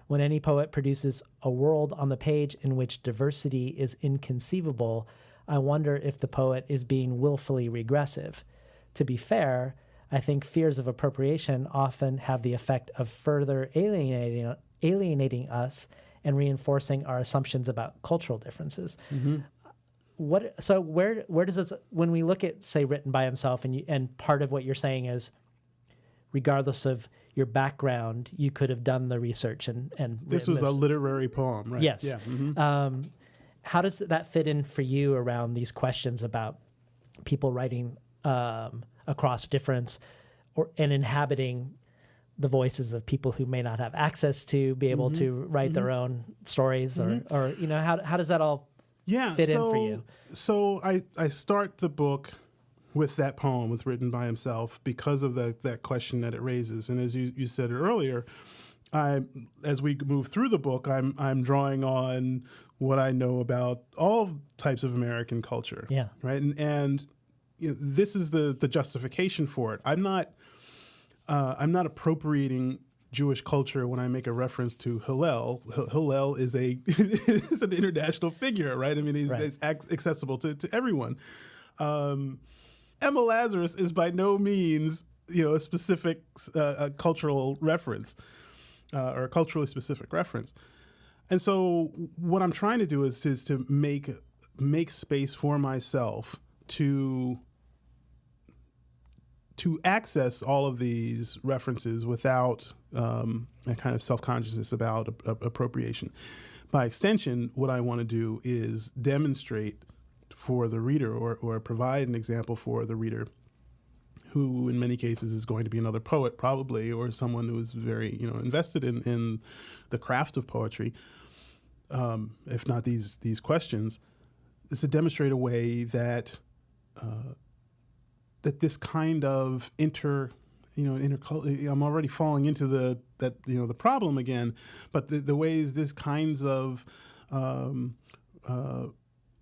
When any poet produces a world on the page in which diversity is inconceivable, I wonder if the poet is being willfully regressive. To be fair, I think fears of appropriation often have the effect of further alienating us and reinforcing our assumptions about cultural differences. Where does this, when we look at, say, written by himself, and part of what you're saying is, regardless of your background, you could have done the research and this was a literary poem, right? Yes. Yeah. How does that fit in for you around these questions about people writing across difference and inhabiting the voices of people who may not have access to be able to write their own stories, or how does that all fit in for you? So I start the book with that poem, with Written by Himself, because of that question that it raises. And as you said earlier, as we move through the book, I'm drawing on what I know about all types of American culture. Yeah. Right. And this is the justification for it. I'm not appropriating Jewish culture when I make a reference to Hillel. Hillel is is an international figure, right? I mean, he's accessible to everyone. Emma Lazarus is by no means, a specific cultural reference or a culturally specific reference. And so what I'm trying to do is to make space for myself to access all of these references without a kind of self-consciousness about appropriation. By extension, what I want to do is demonstrate for the reader or provide an example for the reader, who in many cases is going to be another poet probably, or someone who is very invested in the craft of poetry, if not these questions, is to demonstrate a way that that this kind of I'm already falling into the problem again, but the ways this kinds of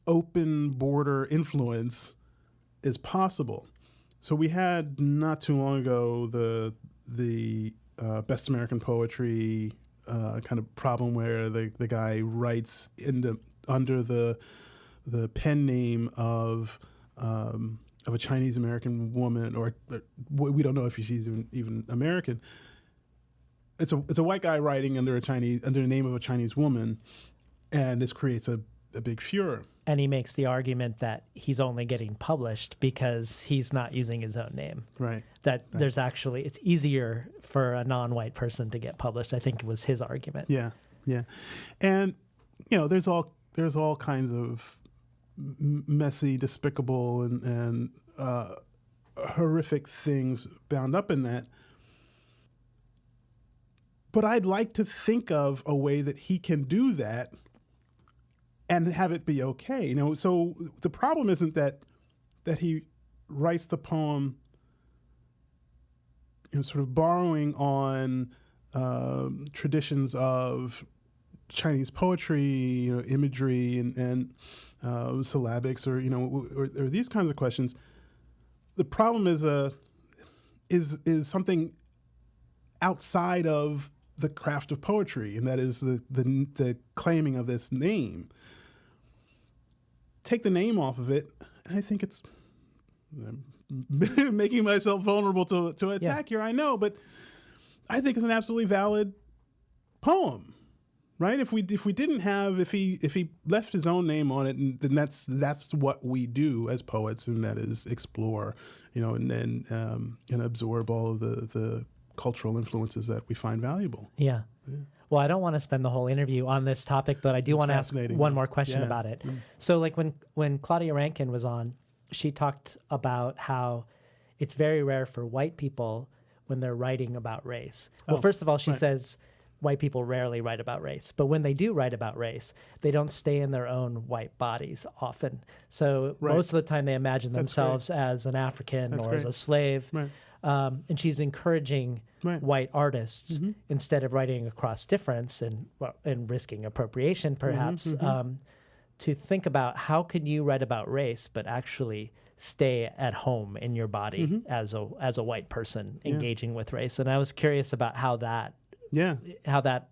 open border influence is possible. So we had not too long ago the Best American Poetry kind of problem where the guy writes under the pen name of a Chinese American woman, or we don't know if she's even American. It's a white guy writing under the name of a Chinese woman, and this creates a big furor. And he makes the argument that he's only getting published because he's not using his own name. Right. There's actually, it's easier for a non-white person to get published, I think was his argument. Yeah, yeah. And, there's all kinds of messy, despicable, and horrific things bound up in that. But I'd like to think of a way that he can do that and have it be okay. So the problem isn't that he writes the poem, sort of borrowing on traditions of Chinese poetry, imagery and syllabics, or these kinds of questions. The problem is something outside of the craft of poetry, and that is the claiming of this name. Take the name off of it, and I think it's making myself vulnerable to attack here, I know, but I think it's an absolutely valid poem, right? If he left his own name on it, then that's what we do as poets, and that is explore, and then and absorb all of the cultural influences that we find valuable. Yeah. Well, I don't want to spend the whole interview on this topic, but I do want to ask one more question about it. So like when Claudia Rankine was on, she talked about how it's very rare for white people when they're writing about race. Well, first of all, she says white people rarely write about race, but when they do write about race, they don't stay in their own white bodies often. So most of the time they imagine themselves as an African or as a slave. Right. And she's encouraging white artists, instead of writing across difference and risking appropriation, perhaps, to think about how can you write about race but actually stay at home in your body as a white person engaging with race. And I was curious about how that Yeah. how that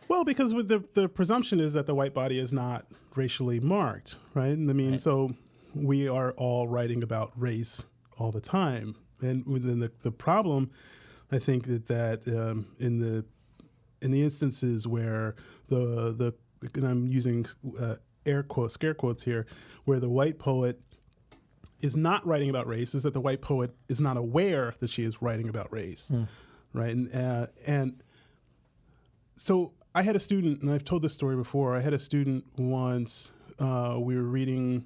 Well, because with the presumption is that the white body is not racially marked, right? And I mean, Right. so we are all writing about race all the time, and within the problem, I think that in the instances where the and I'm using air quotes, scare quotes here, where the white poet is not writing about race, is that the white poet is not aware that she is writing about race, right? And so I had a student, and I've told this story before. I had a student once. We were reading,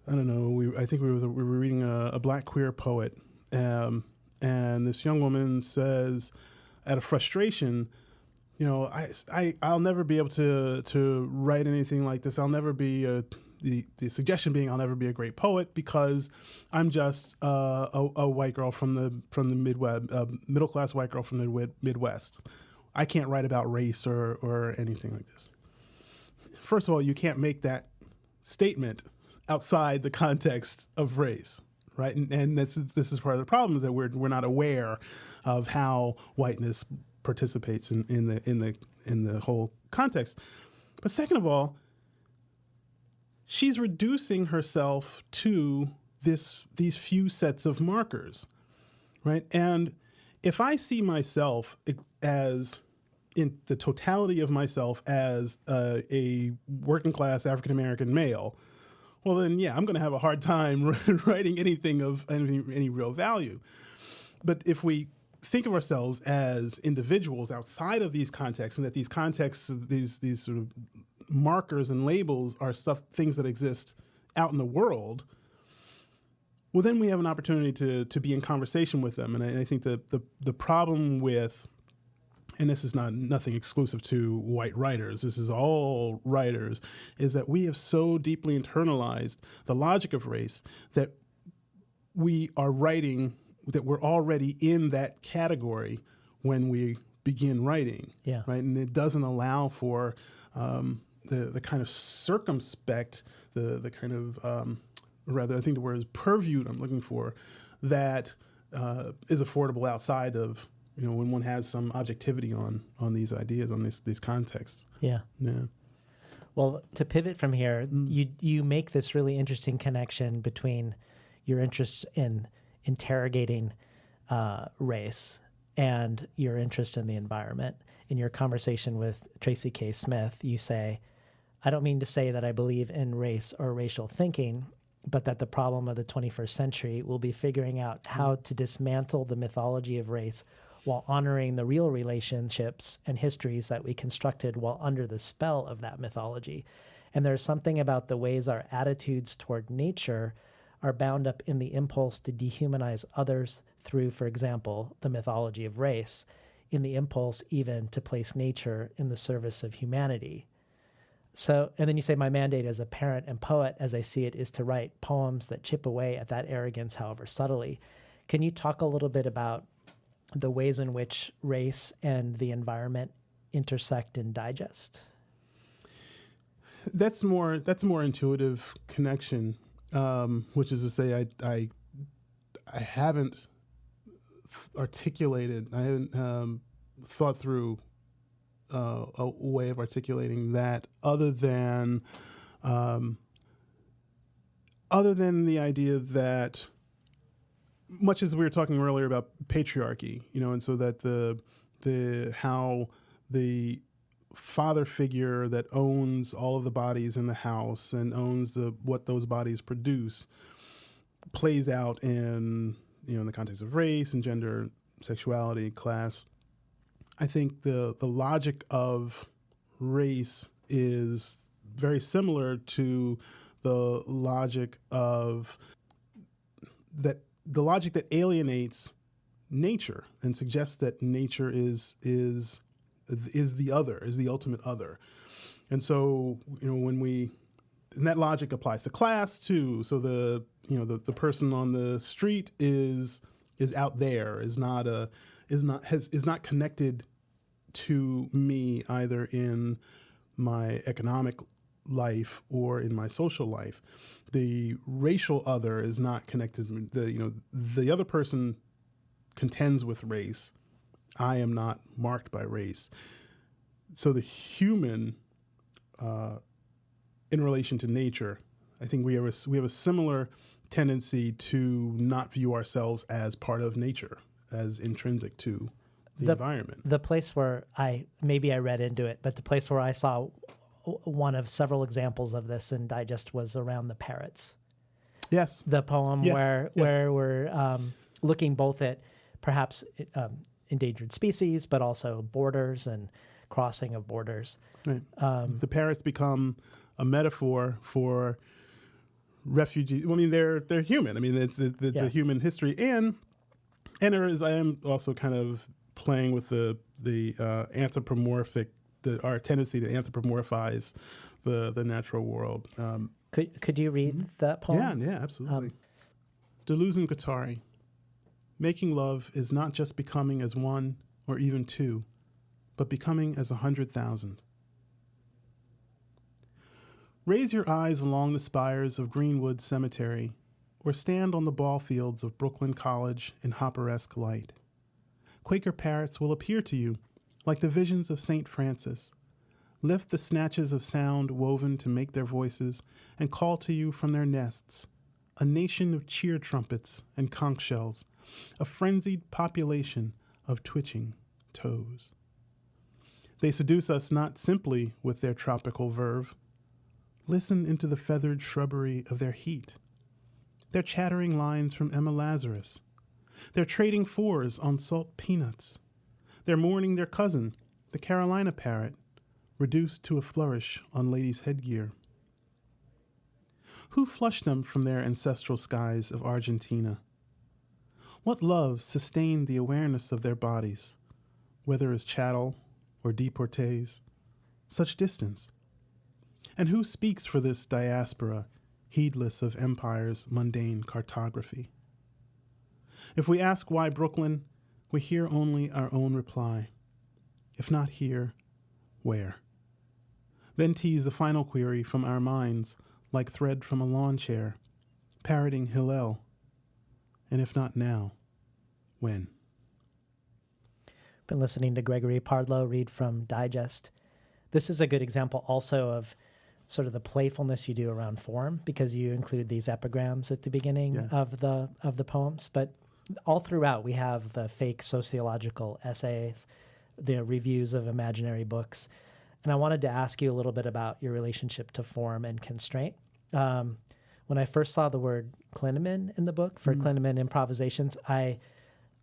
I don't know. I think we were reading a black queer poet, and this young woman says, out of frustration, you know, I'll never be able to write anything like this. I'll never be the suggestion being I'll never be a great poet because I'm just a white girl from the Midwest, middle class white girl from the Midwest. I can't write about race or anything like this. First of all, you can't make that statement outside the context of race, right? And this is part of the problem, is that we're not aware of how whiteness participates in the whole context. But second of all, she's reducing herself to these few sets of markers, right? And if I see myself as, in the totality of myself, as a working class African American male, well then, yeah, I'm going to have a hard time writing anything of any real value. But if we think of ourselves as individuals outside of these contexts, and that these contexts, these sort of markers and labels are things that exist out in the world, well, then we have an opportunity to be in conversation with them. And I think that the problem with, and this is nothing exclusive to white writers, this is all writers, is that we have so deeply internalized the logic of race that we are writing, that we're already in that category when we begin writing, Yeah. right? And it doesn't allow for the kind of circumspect, the kind of, rather, I think the word is purviewed I'm looking for, that is affordable outside of, you know, when one has some objectivity on these ideas, on these contexts. Yeah. Yeah. Well, to pivot from here, you make this really interesting connection between your interests in interrogating race and your interest in the environment. In your conversation with Tracy K. Smith, you say, I don't mean to say that I believe in race or racial thinking, but that the problem of the 21st century will be figuring out how to dismantle the mythology of race while honoring the real relationships and histories that we constructed while under the spell of that mythology. And there's something about the ways our attitudes toward nature are bound up in the impulse to dehumanize others through, for example, the mythology of race, in the impulse even to place nature in the service of humanity. So, and then you say, my mandate as a parent and poet, as I see it, is to write poems that chip away at that arrogance, however subtly. Can you talk a little bit about the ways in which race and the environment intersect and digest? That's more intuitive connection, which is to say, I haven't articulated, I haven't thought through a way of articulating that other than the idea that, much as we were talking earlier about patriarchy, you know, and so that how the father figure that owns all of the bodies in the house and owns what those bodies produce plays out in, you know, in the context of race and gender, sexuality, class. I think the logic of race is very similar to the logic that alienates nature and suggests that nature is the other, is the ultimate other. And so, you know, and that logic applies to class too. So the person on the street is out there, is not connected to me either in my economic life or in my social life. The racial other is not connected. The other person contends with race I am not marked by race. So the human, in relation to nature, I think we have a similar tendency to not view ourselves as part of nature, as intrinsic to the environment. The place where I read into it, but the place where I saw one of several examples of this in Digest was around the parrots. Yes. The poem where we're looking both at perhaps endangered species, but also borders and crossing of borders. Right. The parrots become a metaphor for refugees. Well, I mean, they're human. I mean, it's a human history, and there is. I am also kind of playing with the anthropomorphic, our tendency to anthropomorphize the natural world. Could you read that poem? Yeah, absolutely. Deleuze and Guattari. Making love is not just becoming as one or even two, but becoming as 100,000. Raise your eyes along the spires of Greenwood Cemetery, or stand on the ball fields of Brooklyn College in Hopperesque light. Quaker parrots will appear to you like the visions of St. Francis. Lift the snatches of sound woven to make their voices and call to you from their nests, a nation of cheer trumpets and conch shells, a frenzied population of twitching toes. They seduce us not simply with their tropical verve. Listen into the feathered shrubbery of their heat, their chattering lines from Emma Lazarus, their trading fours on salt peanuts, their mourning their cousin, the Carolina parrot, reduced to a flourish on ladies' headgear. Who flushed them from their ancestral skies of Argentina? What love sustained the awareness of their bodies, whether as chattel or deportees? Such distance. And who speaks for this diaspora, heedless of empire's mundane cartography? If we ask why Brooklyn, we hear only our own reply. If not here, where? Then tease the final query from our minds, like thread from a lawn chair, parroting Hillel. And if not now, when? Been listening to Gregory Pardlo read from Digest. This is a good example also of sort of the playfulness you do around form, because you include these epigrams at the beginning of the poems. But all throughout, we have the fake sociological essays, the reviews of imaginary books. And I wanted to ask you a little bit about your relationship to form and constraint. When I first saw the word clinamen in the book for clinamen improvisations, I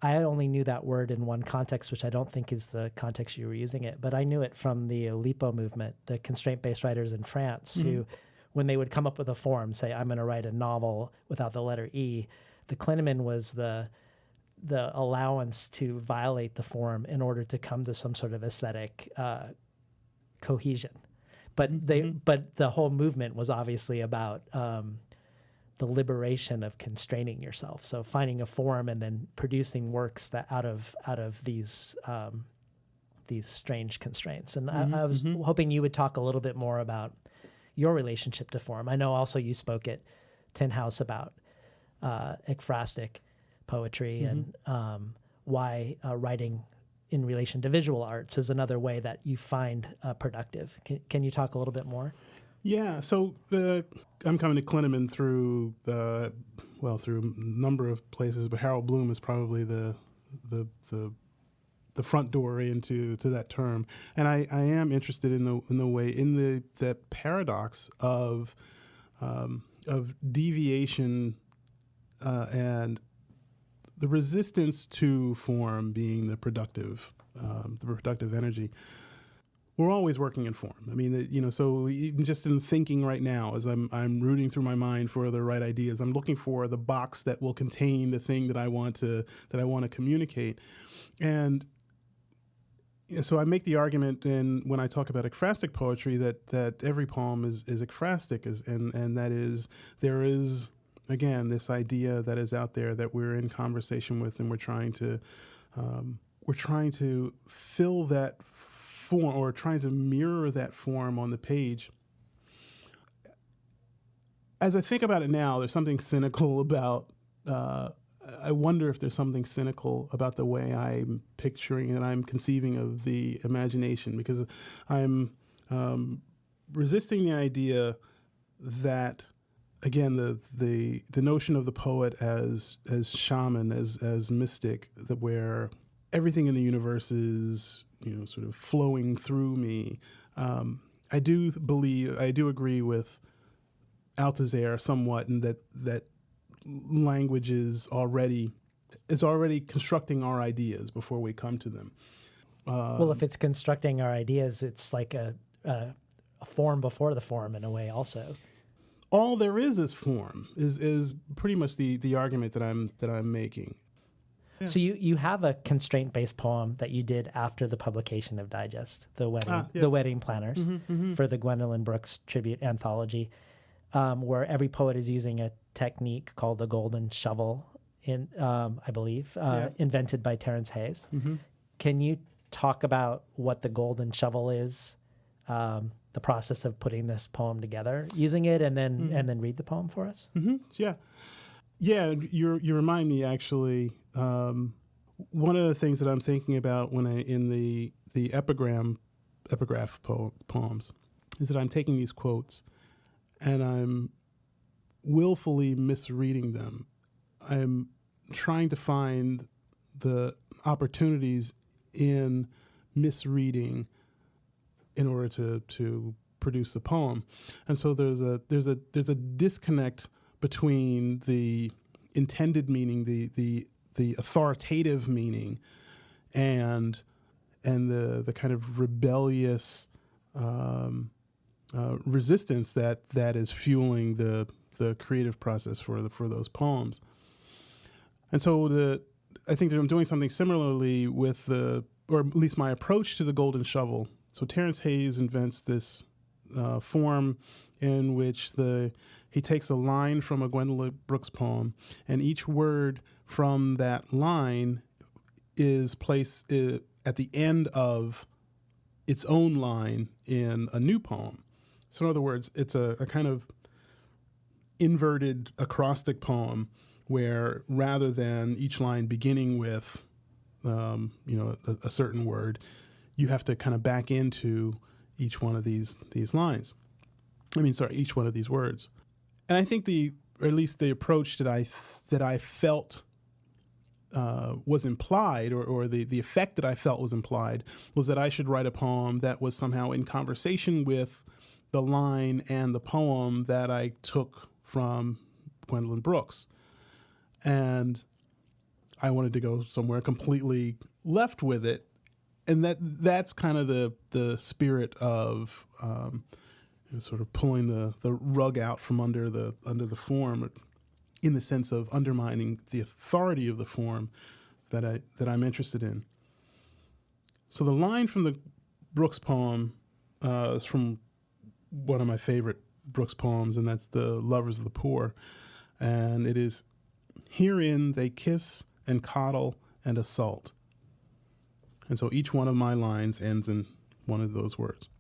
only knew that word in one context, which I don't think is the context you were using it, but I knew it from the Oulipo movement, the constraint-based writers in France, who, when they would come up with a form, say, I'm going to write a novel without the letter E, the clinamen was the allowance to violate the form in order to come to some sort of aesthetic cohesion. But the whole movement was obviously about the liberation of constraining yourself. So finding a form and then producing works that out of these strange constraints. And I was hoping you would talk a little bit more about your relationship to form. I know also you spoke at Tin House about ekphrastic poetry and why writing in relation to visual arts is another way that you find productive. Can you talk a little bit more? Yeah, so I'm coming to clinamen through through a number of places, but Harold Bloom is probably the front door into that term, and I am interested in the paradox of deviation and the resistance to form being the productive energy. We're always working in form. I mean, so even just in thinking right now, as I'm rooting through my mind for the right ideas, I'm looking for the box that will contain the thing that I want to communicate. And so I make the argument when I talk about ekphrastic poetry that every poem is ekphrastic, and that is, there is, again, this idea that is out there that we're in conversation with, and we're trying to fill that form, or trying to mirror that form on the page. As I think about it now, there's something cynical about I wonder if there's something cynical about the way I'm picturing and I'm conceiving of the imagination, because I'm resisting the idea that, again, the notion of the poet as shaman, as mystic, that where everything in the universe is, sort of flowing through me. I do agree with Althusser somewhat in that language is already constructing our ideas before we come to them. Well, if it's constructing our ideas, it's like a form before the form in a way also. All there is form is pretty much the argument that I'm making. Yeah. So you have a constraint-based poem that you did after the publication of Digest, the wedding planners, for the Gwendolyn Brooks tribute anthology, where every poet is using a technique called the golden shovel, I believe, invented by Terence Hayes. Mm-hmm. Can you talk about what the golden shovel is, the process of putting this poem together, using it, and then read the poem for us? Mm-hmm. Yeah. You remind me, actually. One of the things that I'm thinking about when in the epigraph poems is that I'm taking these quotes and I'm willfully misreading them. I'm trying to find the opportunities in misreading in order to produce the poem. And so there's a disconnect between the intended meaning, the authoritative meaning, and the kind of rebellious resistance that is fueling the creative process for those poems. And so I think that I'm doing something similarly with or at least my approach to the golden shovel. So Terence Hayes invents this form in which he takes a line from a Gwendolyn Brooks poem, and each word from that line is placed at the end of its own line in a new poem. So in other words, it's a kind of inverted acrostic poem where rather than each line beginning with a certain word, you have to kind of back into each one of these lines. Each one of these words. And I think or at least the approach that I felt was implied, or the effect that I felt was implied, was that I should write a poem that was somehow in conversation with the line and the poem that I took from Gwendolyn Brooks. And I wanted to go somewhere completely left with it. And that's kind of the spirit of sort of pulling the rug out from under the form, in the sense of undermining the authority of the form that I'm interested in. So the line from the Brooks poem is from one of my favorite Brooks poems, and that's The Lovers of the Poor. And it is, "Herein they kiss and coddle and assault." And so each one of my lines ends in one of those words.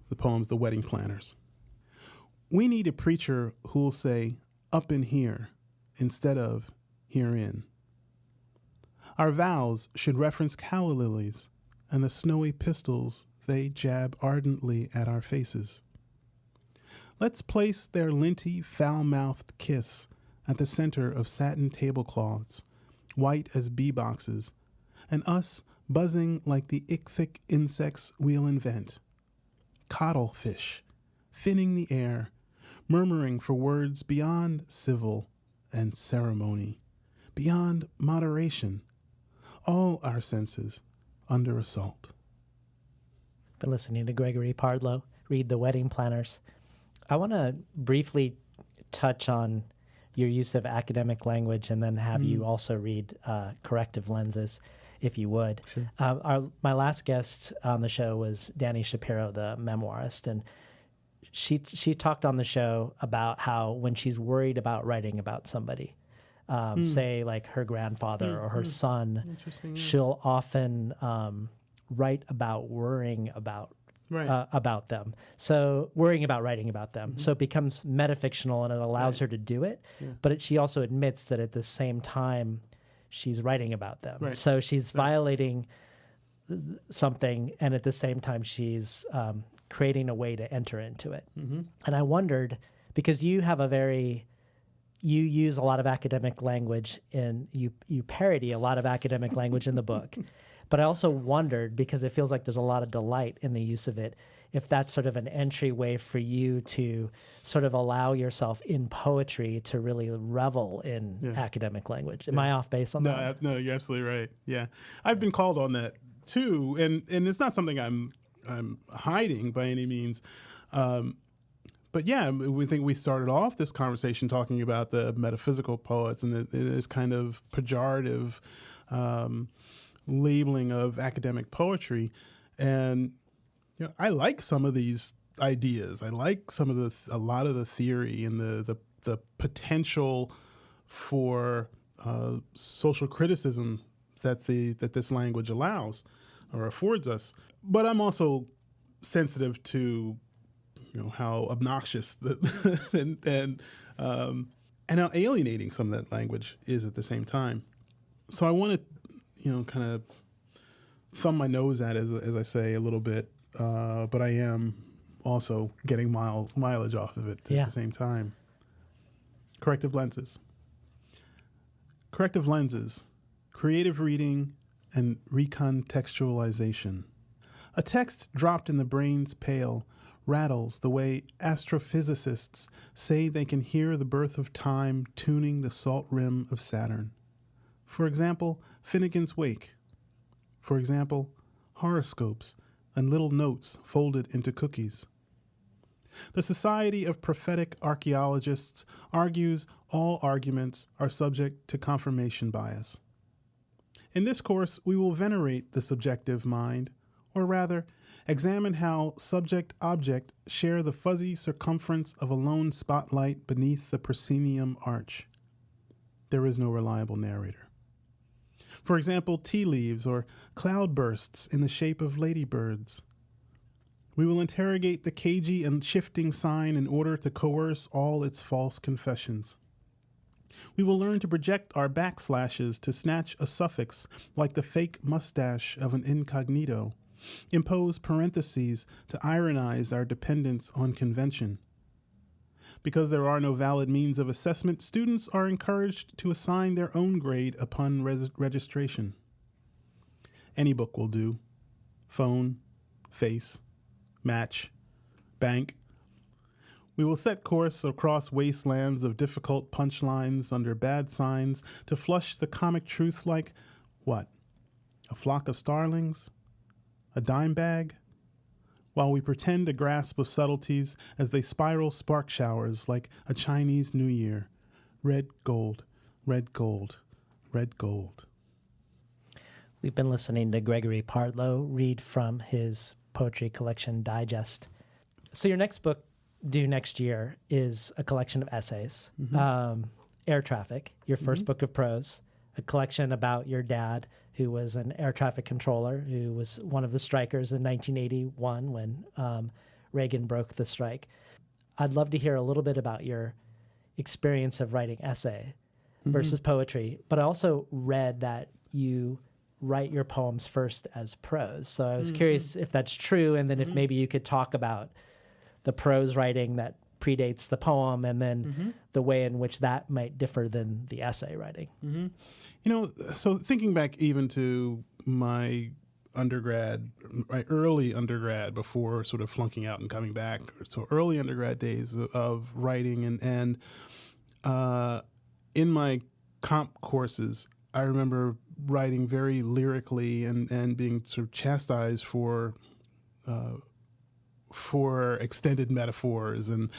The poem's The Wedding Planners. "We need a preacher who'll say, 'up in here,' instead of 'herein.' Our vows should reference calla lilies and the snowy pistols they jab ardently at our faces. Let's place their linty, foul-mouthed kiss at the center of satin tablecloths, white as bee boxes, and us buzzing like the ichthic insects we'll invent. Coddlefish, finning the air, murmuring for words beyond civil and ceremony, beyond moderation, all our senses under assault." Been listening to Gregory Pardlo read The Wedding Planners. I want to briefly touch on your use of academic language and then have you also read Corrective Lenses, if you would. Sure. My last guest on the show was Dani Shapiro, the memoirist, and she talked on the show about how when she's worried about writing about somebody, say like her grandfather or her son, she'll often write about worrying about Right. about them. So worrying about writing about them. So it becomes metafictional and it allows her to do it. Yeah. But she also admits that at the same time, she's writing about them. Right. So she's violating something, and at the same time, she's creating a way to enter into it. And I wondered, because you have you use a lot of academic language and you parody a lot of academic language in the book. But I also wondered, because it feels like there's a lot of delight in the use of it, if that's sort of an entryway for you to sort of allow yourself in poetry to really revel in academic language. Am I off base on that? No, you're absolutely right. Yeah. I've been called on that too. And it's not something I'm hiding by any means. But yeah, we think we started off this conversation talking about the metaphysical poets and it is kind of pejorative labeling of academic poetry. And I like some of these ideas. I like a lot of the theory and the potential for social criticism that this language allows or affords us. But I'm also sensitive to how obnoxious and how alienating some of that language is at the same time. So I want to kind of thumb my nose at it, as I say, a little bit. But I am also getting mileage off of it at the same time. Corrective lenses. Corrective lenses, creative reading, and recontextualization. A text dropped in the brain's pail rattles the way astrophysicists say they can hear the birth of time tuning the salt rim of Saturn. For example, Finnegan's Wake. For example, horoscopes and little notes folded into cookies. The Society of Prophetic Archaeologists argues all arguments are subject to confirmation bias. In this course, we will venerate the subjective mind, or rather, examine how subject-object share the fuzzy circumference of a lone spotlight beneath the proscenium arch. There is no reliable narrator. For example, tea leaves or cloudbursts in the shape of ladybirds. We will interrogate the cagey and shifting sign in order to coerce all its false confessions. We will learn to project our backslashes to snatch a suffix like the fake mustache of an incognito, impose parentheses to ironize our dependence on convention. Because there are no valid means of assessment, students are encouraged to assign their own grade upon registration. Any book will do. Phone, face, match, bank. We will set course across wastelands of difficult punchlines under bad signs to flush the comic truth like, what? A flock of starlings? A dime bag? While we pretend a grasp of subtleties as they spiral spark showers like a Chinese New Year. Red gold, red gold, red gold. We've been listening to Gregory Pardlo read from his poetry collection Digest. So your next book, due next year, is a collection of essays. Air Traffic, your first book of prose, a collection about your dad, who was an air traffic controller, who was one of the strikers in 1981 when Reagan broke the strike. I'd love to hear a little bit about your experience of writing essay versus poetry, but I also read that you write your poems first as prose. So I was curious if that's true, and then if maybe you could talk about the prose writing that predates the poem, and then the way in which that might differ than the essay writing. So thinking back even to my undergrad, my early undergrad before sort of flunking out and coming back, so early undergrad days of writing and in my comp courses, I remember writing very lyrically and being sort of chastised for extended metaphors and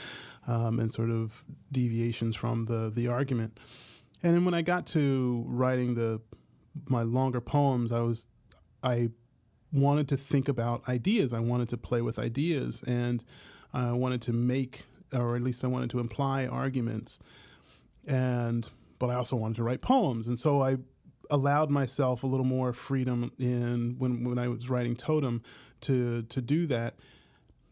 sort of deviations from the argument. And then when I got to writing my longer poems, I wanted to think about ideas. I wanted to play with ideas, and I wanted to make, or at least I wanted to imply arguments. But I also wanted to write poems, and so I allowed myself a little more freedom when I was writing Totem to do that.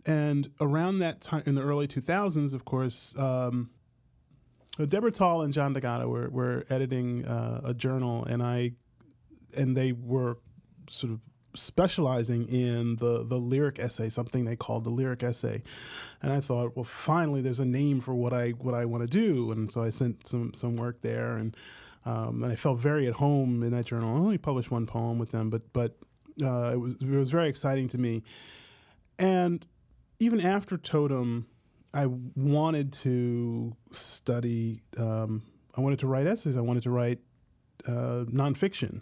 And around that time, in the early 2000s, of course, Deborah Tall and John D'Agata were editing a journal, and they were sort of specializing in the lyric essay, something they called the lyric essay. And I thought, well, finally, there's a name for what I want to do. And so I sent some work there, and I felt very at home in that journal. I only published one poem with them, but it was very exciting to me. And even after Totem, I wanted to study. I wanted to write essays. I wanted to write nonfiction.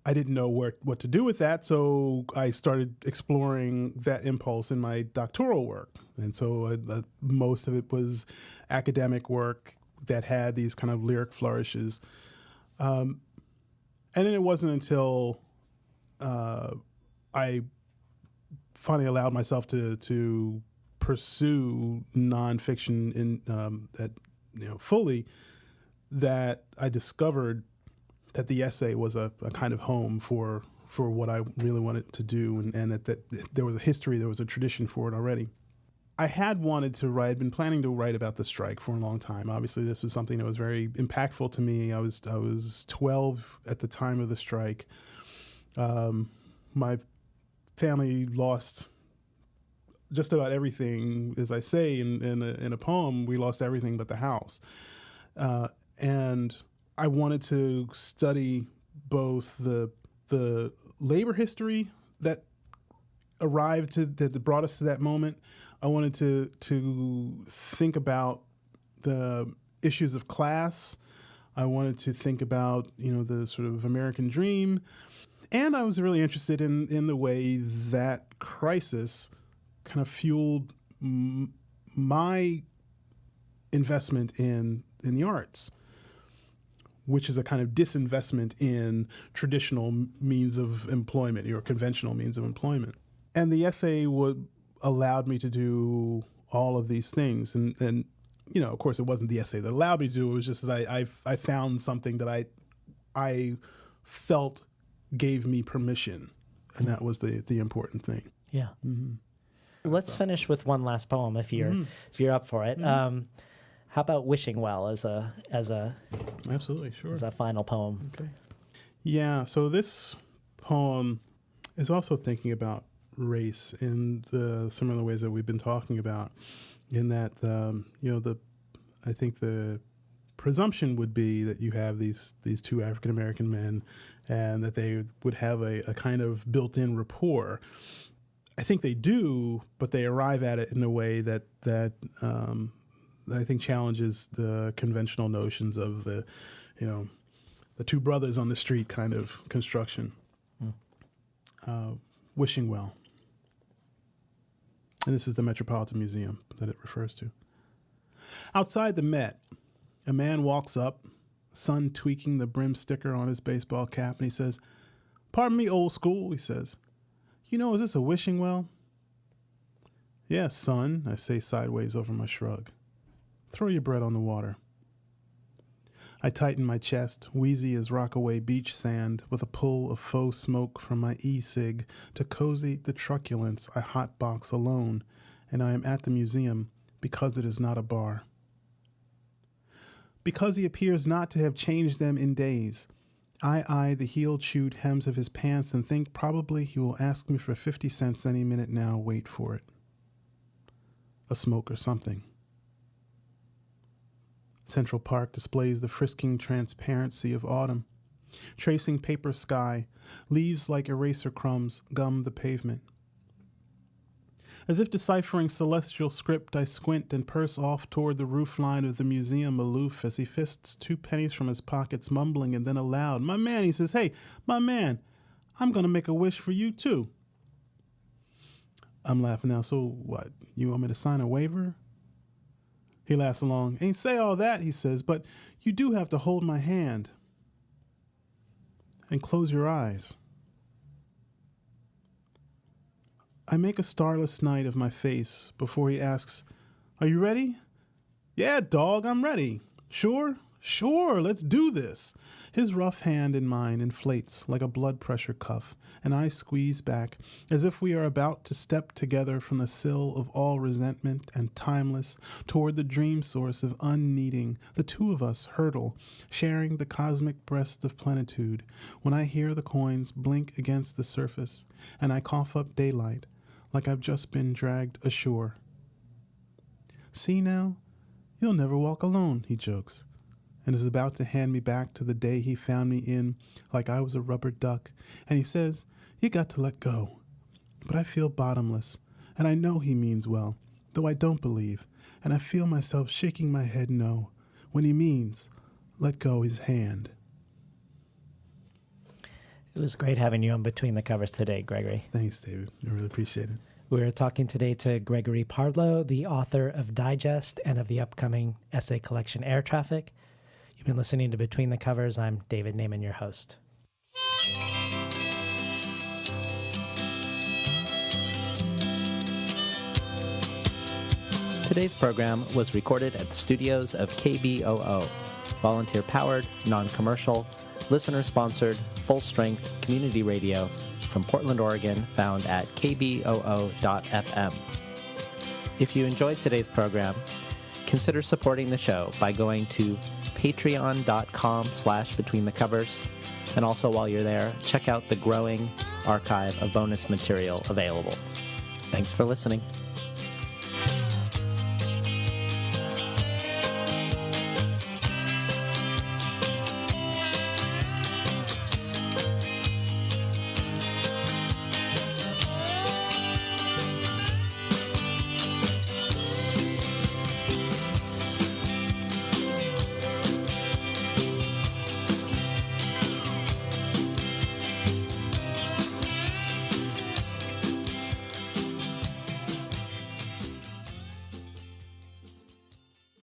I didn't know what to do with that, so I started exploring that impulse in my doctoral work. And so most of it was academic work that had these kind of lyric flourishes. And then it wasn't until I finally allowed myself to pursue nonfiction fully that I discovered that the essay was a kind of home for what I really wanted to do, and that there was a history, there was a tradition for it already. I had wanted to write, been planning to write about the strike for a long time. Obviously, this was something that was very impactful to me. I was 12 at the time of the strike. My family lost just about everything, as I say in a poem. We lost everything but the house, and I wanted to study both the labor history that brought us to that moment. I wanted to think about the issues of class. I wanted to think about the sort of American dream, and I was really interested in the way that crisis kind of fueled my investment in the arts, which is a kind of disinvestment in traditional means of employment or conventional means of employment. And the essay allowed me to do all of these things. And of course, it wasn't the essay that allowed me to do it. It was just that I found something that I felt gave me permission. And that was the important thing. Yeah. Mm-hmm. Let's finish with one last poem if you're up for it. Mm-hmm. How about Wishing Well as a absolutely, sure, as a final poem? Okay. Yeah, so this poem is also thinking about race in the similar ways that we've been talking about, in that I think the presumption would be that you have these two African American men, and that they would have a kind of built-in rapport. I think they do, but they arrive at it in a way that I think challenges the conventional notions of the two brothers on the street kind of construction. Wishing Well. And this is the Metropolitan Museum that it refers to. Outside the Met, a man walks up, sun tweaking the brim sticker on his baseball cap, and he says, "Pardon me, old school," he says. "Is this a wishing well?" "Yes, son," I say sideways over my shrug. "Throw your bread on the water." I tighten my chest, wheezy as Rockaway beach sand, with a pull of faux smoke from my e-cig to cozy the truculence I hotbox alone, and I am at the museum because it is not a bar. Because he appears not to have changed them in days, I eye the heel-chewed hems of his pants and think probably he will ask me for 50 cents any minute now. Wait for it. A smoke or something. Central Park displays the frisking transparency of autumn. Tracing paper sky, leaves like eraser crumbs gum the pavement. As if deciphering celestial script, I squint and purse off toward the roofline of the museum aloof as he fists 2 pennies from his pockets, mumbling, and then aloud, "My man," he says, "Hey, my man, I'm going to make a wish for you too." I'm laughing now. "So what, you want me to sign a waiver?" He laughs along. "Ain't say all that," he says, "but you do have to hold my hand and close your eyes." I make a starless night of my face before he asks, "Are you ready?" "Yeah, dog, I'm ready." "Sure?" Sure, let's do this. His rough hand in mine inflates like a blood pressure cuff, and I squeeze back as if we are about to step together from the sill of all resentment and timeless toward the dream source of unneeding. The two of us hurtle, sharing the cosmic breast of plenitude, when I hear the coins blink against the surface, and I cough up daylight like I've just been dragged ashore. See now? You'll never walk alone, he jokes, and is about to hand me back to the day he found me in like I was a rubber duck, and he says, you got to let go. But I feel bottomless, and I know he means well, though I don't believe, and I feel myself shaking my head no, when he means, let go his hand. It was great having you on Between the Covers today, Gregory. Thanks, David. I really appreciate it. We're talking today to Gregory Pardlo, the author of Digest and of the upcoming essay collection Air Traffic. You've been listening to Between the Covers. I'm David Naiman, your host. Today's program was recorded at the studios of KBOO, volunteer-powered, non-commercial, listener-sponsored, full-strength community radio from Portland, Oregon, found at kboo.fm. If you enjoyed today's program, consider supporting the show by going to patreon.com/betweenthecovers. And also while you're there, check out the growing archive of bonus material available. Thanks for listening.